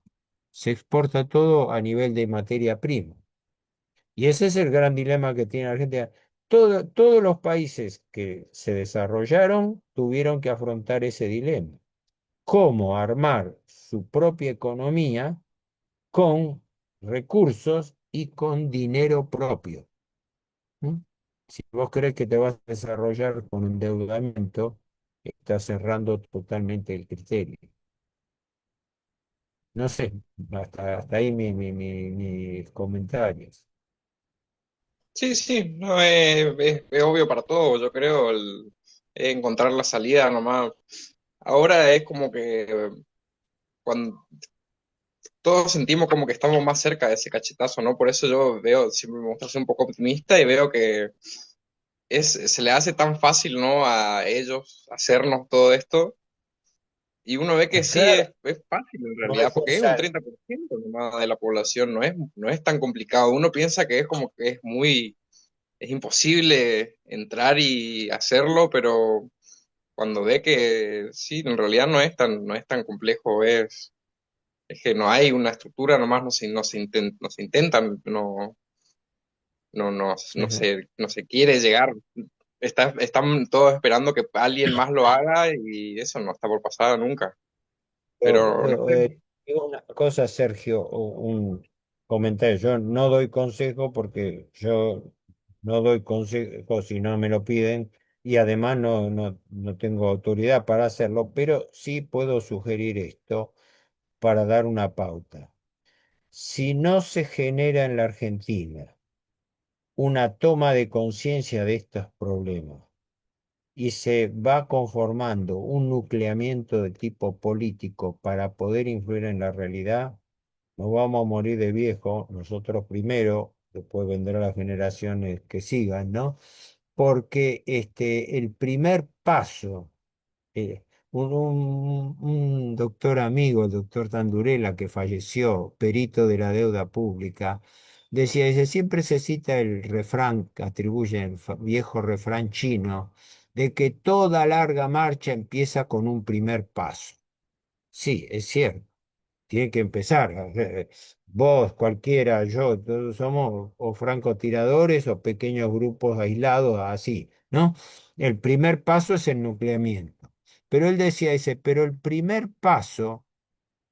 se exporta todo a nivel de materia prima. Y ese es el gran dilema que tiene Argentina. Todos los países que se desarrollaron tuvieron que afrontar ese dilema. ¿Cómo armar su propia economía con recursos y con dinero propio? ¿Mm? Si vos crees que te vas a desarrollar con endeudamiento, estás cerrando totalmente el criterio. No sé, hasta ahí mis comentarios. Sí, sí, no, es obvio para todo, yo creo, encontrar la salida nomás. Ahora es como que cuando todos sentimos como que estamos más cerca de ese cachetazo, ¿no? Por eso yo veo, siempre me gusta ser un poco optimista y veo que se le hace tan fácil, ¿no? A ellos hacernos todo esto. Y uno ve que sí, Claro, es fácil en no es realidad, porque es un forzar. 30% nomás de la población, no es tan complicado. Uno piensa que es como que es imposible entrar y hacerlo, pero cuando ve que sí, en realidad no es tan complejo, es que no hay una estructura, nomás no se intentan, no se quiere llegar. Están todos esperando que alguien más lo haga y eso no está por pasar nunca. Pero no sé. Digo una cosa, Sergio, o un comentario. Yo no doy consejo porque yo no doy consejo si no me lo piden y además no tengo autoridad para hacerlo, pero sí puedo sugerir esto para dar una pauta. Si no se genera en la Argentina una toma de conciencia de estos problemas y se va conformando un nucleamiento de tipo político para poder influir en la realidad, nos vamos a morir de viejo, nosotros primero, después vendrán las generaciones que sigan, ¿no? Porque el primer paso, un doctor amigo, el doctor Tandurela, que falleció, perito de la deuda pública, dice, siempre se cita el refrán que atribuye el viejo refrán chino, de que toda larga marcha empieza con un primer paso. Sí, es cierto, tiene que empezar. Vos, cualquiera, yo, todos somos o francotiradores o pequeños grupos aislados, así, ¿no? El primer paso es el nucleamiento. Pero él decía, dice, pero el primer paso,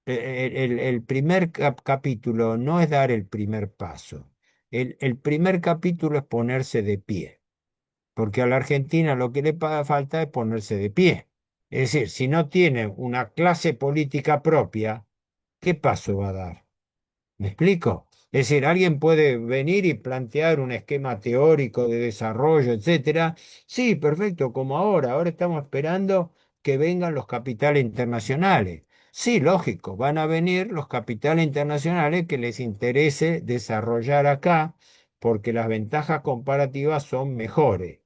el primer capítulo no es dar el primer paso. El primer capítulo es ponerse de pie, porque a la Argentina lo que le falta es ponerse de pie. Es decir, si no tiene una clase política propia, ¿qué paso va a dar? ¿Me explico? Es decir, alguien puede venir y plantear un esquema teórico de desarrollo, etcétera. Sí, perfecto, como ahora. Ahora estamos esperando que vengan los capitales internacionales. Sí, lógico, van a venir los capitales internacionales que les interese desarrollar acá porque las ventajas comparativas son mejores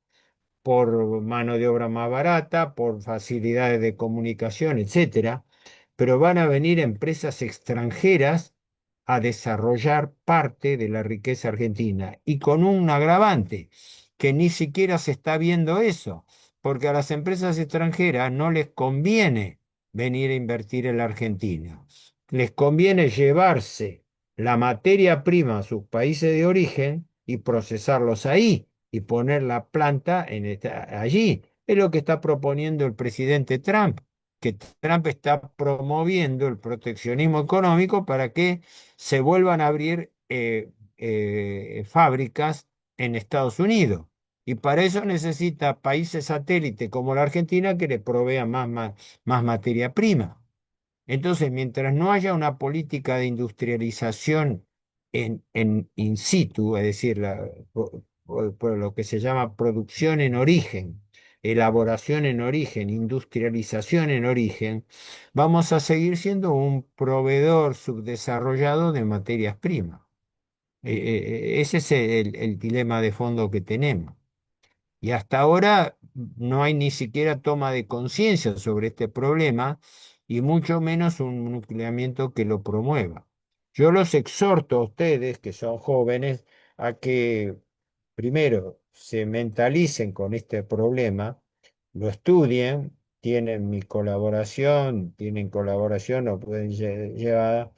por mano de obra más barata, por facilidades de comunicación, etcétera, pero van a venir empresas extranjeras a desarrollar parte de la riqueza argentina y con un agravante, que ni siquiera se está viendo eso, porque a las empresas extranjeras no les conviene venir a invertir en la Argentina, les conviene llevarse la materia prima a sus países de origen y procesarlos ahí y poner la planta allí. Es lo que está proponiendo el presidente Trump, que Trump está promoviendo el proteccionismo económico para que se vuelvan a abrir fábricas en Estados Unidos. Y para eso necesita países satélite como la Argentina que le provean más materia prima. Entonces, mientras no haya una política de industrialización en in situ, es decir, por lo que se llama producción en origen, elaboración en origen, industrialización en origen, vamos a seguir siendo un proveedor subdesarrollado de materias primas. Ese es el dilema de fondo que tenemos. Y hasta ahora no hay ni siquiera toma de conciencia sobre este problema y mucho menos un nucleamiento que lo promueva. Yo los exhorto a ustedes, que son jóvenes, a que primero se mentalicen con este problema, lo estudien, tienen mi colaboración, tienen colaboración, o pueden llevar,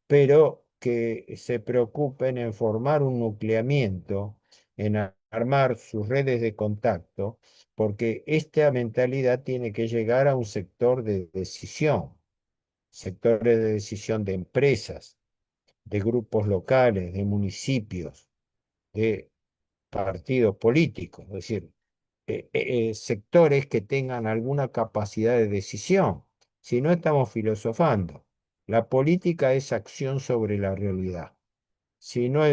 pero que se preocupen en formar un nucleamiento en armar sus redes de contacto, porque esta mentalidad tiene que llegar a un sector de decisión, sectores de decisión de empresas, de grupos locales, de municipios, de partidos políticos, es decir, sectores que tengan alguna capacidad de decisión. Si no estamos filosofando, la política es acción sobre la realidad. Si no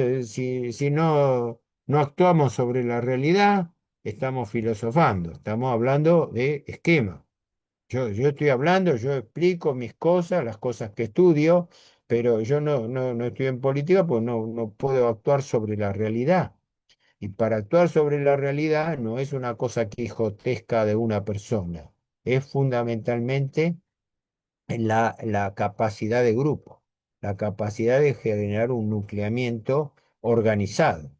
actuamos sobre la realidad, estamos filosofando, estamos hablando de esquema. Yo estoy hablando, yo explico mis cosas, las cosas que estudio, pero yo no estoy en política, pues no puedo actuar sobre la realidad. Y para actuar sobre la realidad no es una cosa quijotesca de una persona, es fundamentalmente en la capacidad de grupo, la capacidad de generar un nucleamiento organizado.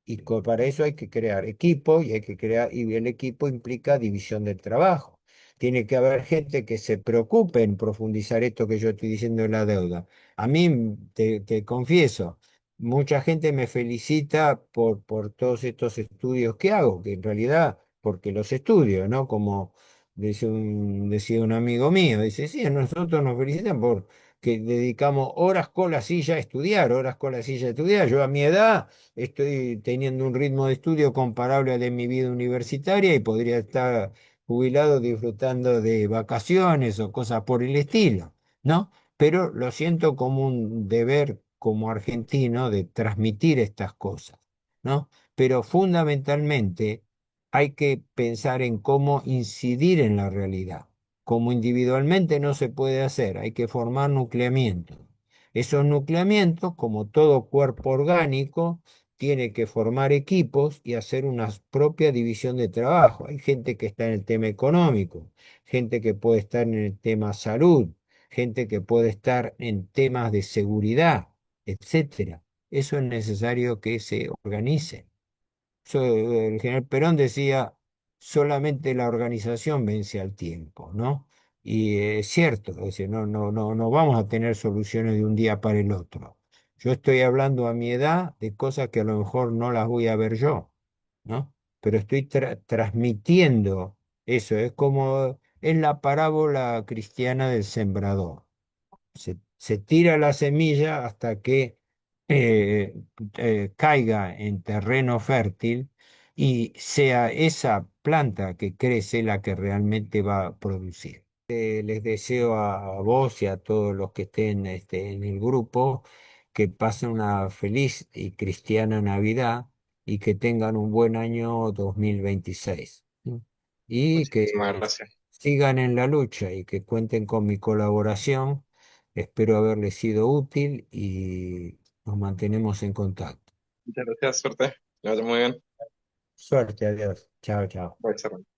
Y para eso hay que crear equipo y hay que crear, y el equipo implica división del trabajo. Tiene que haber gente que se preocupe en profundizar esto que yo estoy diciendo de la deuda. A mí, te confieso, mucha gente me felicita por todos estos estudios que hago, que en realidad, porque los estudio, ¿no? Como decía un amigo mío, dice, sí, a nosotros nos felicitan porque dedicamos horas con la silla a estudiar, horas con la silla a estudiar. Yo a mi edad estoy teniendo un ritmo de estudio comparable al de mi vida universitaria y podría estar jubilado disfrutando de vacaciones o cosas por el estilo, ¿no? Pero lo siento como un deber como argentino de transmitir estas cosas, ¿no? Pero fundamentalmente hay que pensar en cómo incidir en la realidad. Como individualmente no se puede hacer, hay que formar nucleamientos. Esos nucleamientos, como todo cuerpo orgánico, tiene que formar equipos y hacer una propia división de trabajo. Hay gente que está en el tema económico, gente que puede estar en el tema salud, gente que puede estar en temas de seguridad, etcétera. Eso es necesario que se organice. El general Perón decía, solamente la organización vence al tiempo, ¿no? Y es cierto, es decir, no vamos a tener soluciones de un día para el otro. Yo estoy hablando a mi edad de cosas que a lo mejor no las voy a ver yo, ¿no? Pero estoy transmitiendo eso, es la parábola cristiana del sembrador. Se tira la semilla hasta que eh, caiga en terreno fértil y sea esa planta que crece la que realmente va a producir. Les deseo a vos y a todos los que estén en el grupo que pasen una feliz y cristiana Navidad y que tengan un buen año 2026. ¿Sí? Y Muchísimas que gracias. sigan en la lucha y que cuenten con mi colaboración Espero haberle sido útil y nos mantenemos en contacto. Muchas gracias, suerte. Le vaya muy bien. Suerte, adiós. Chao, chao. Bye, cerramos.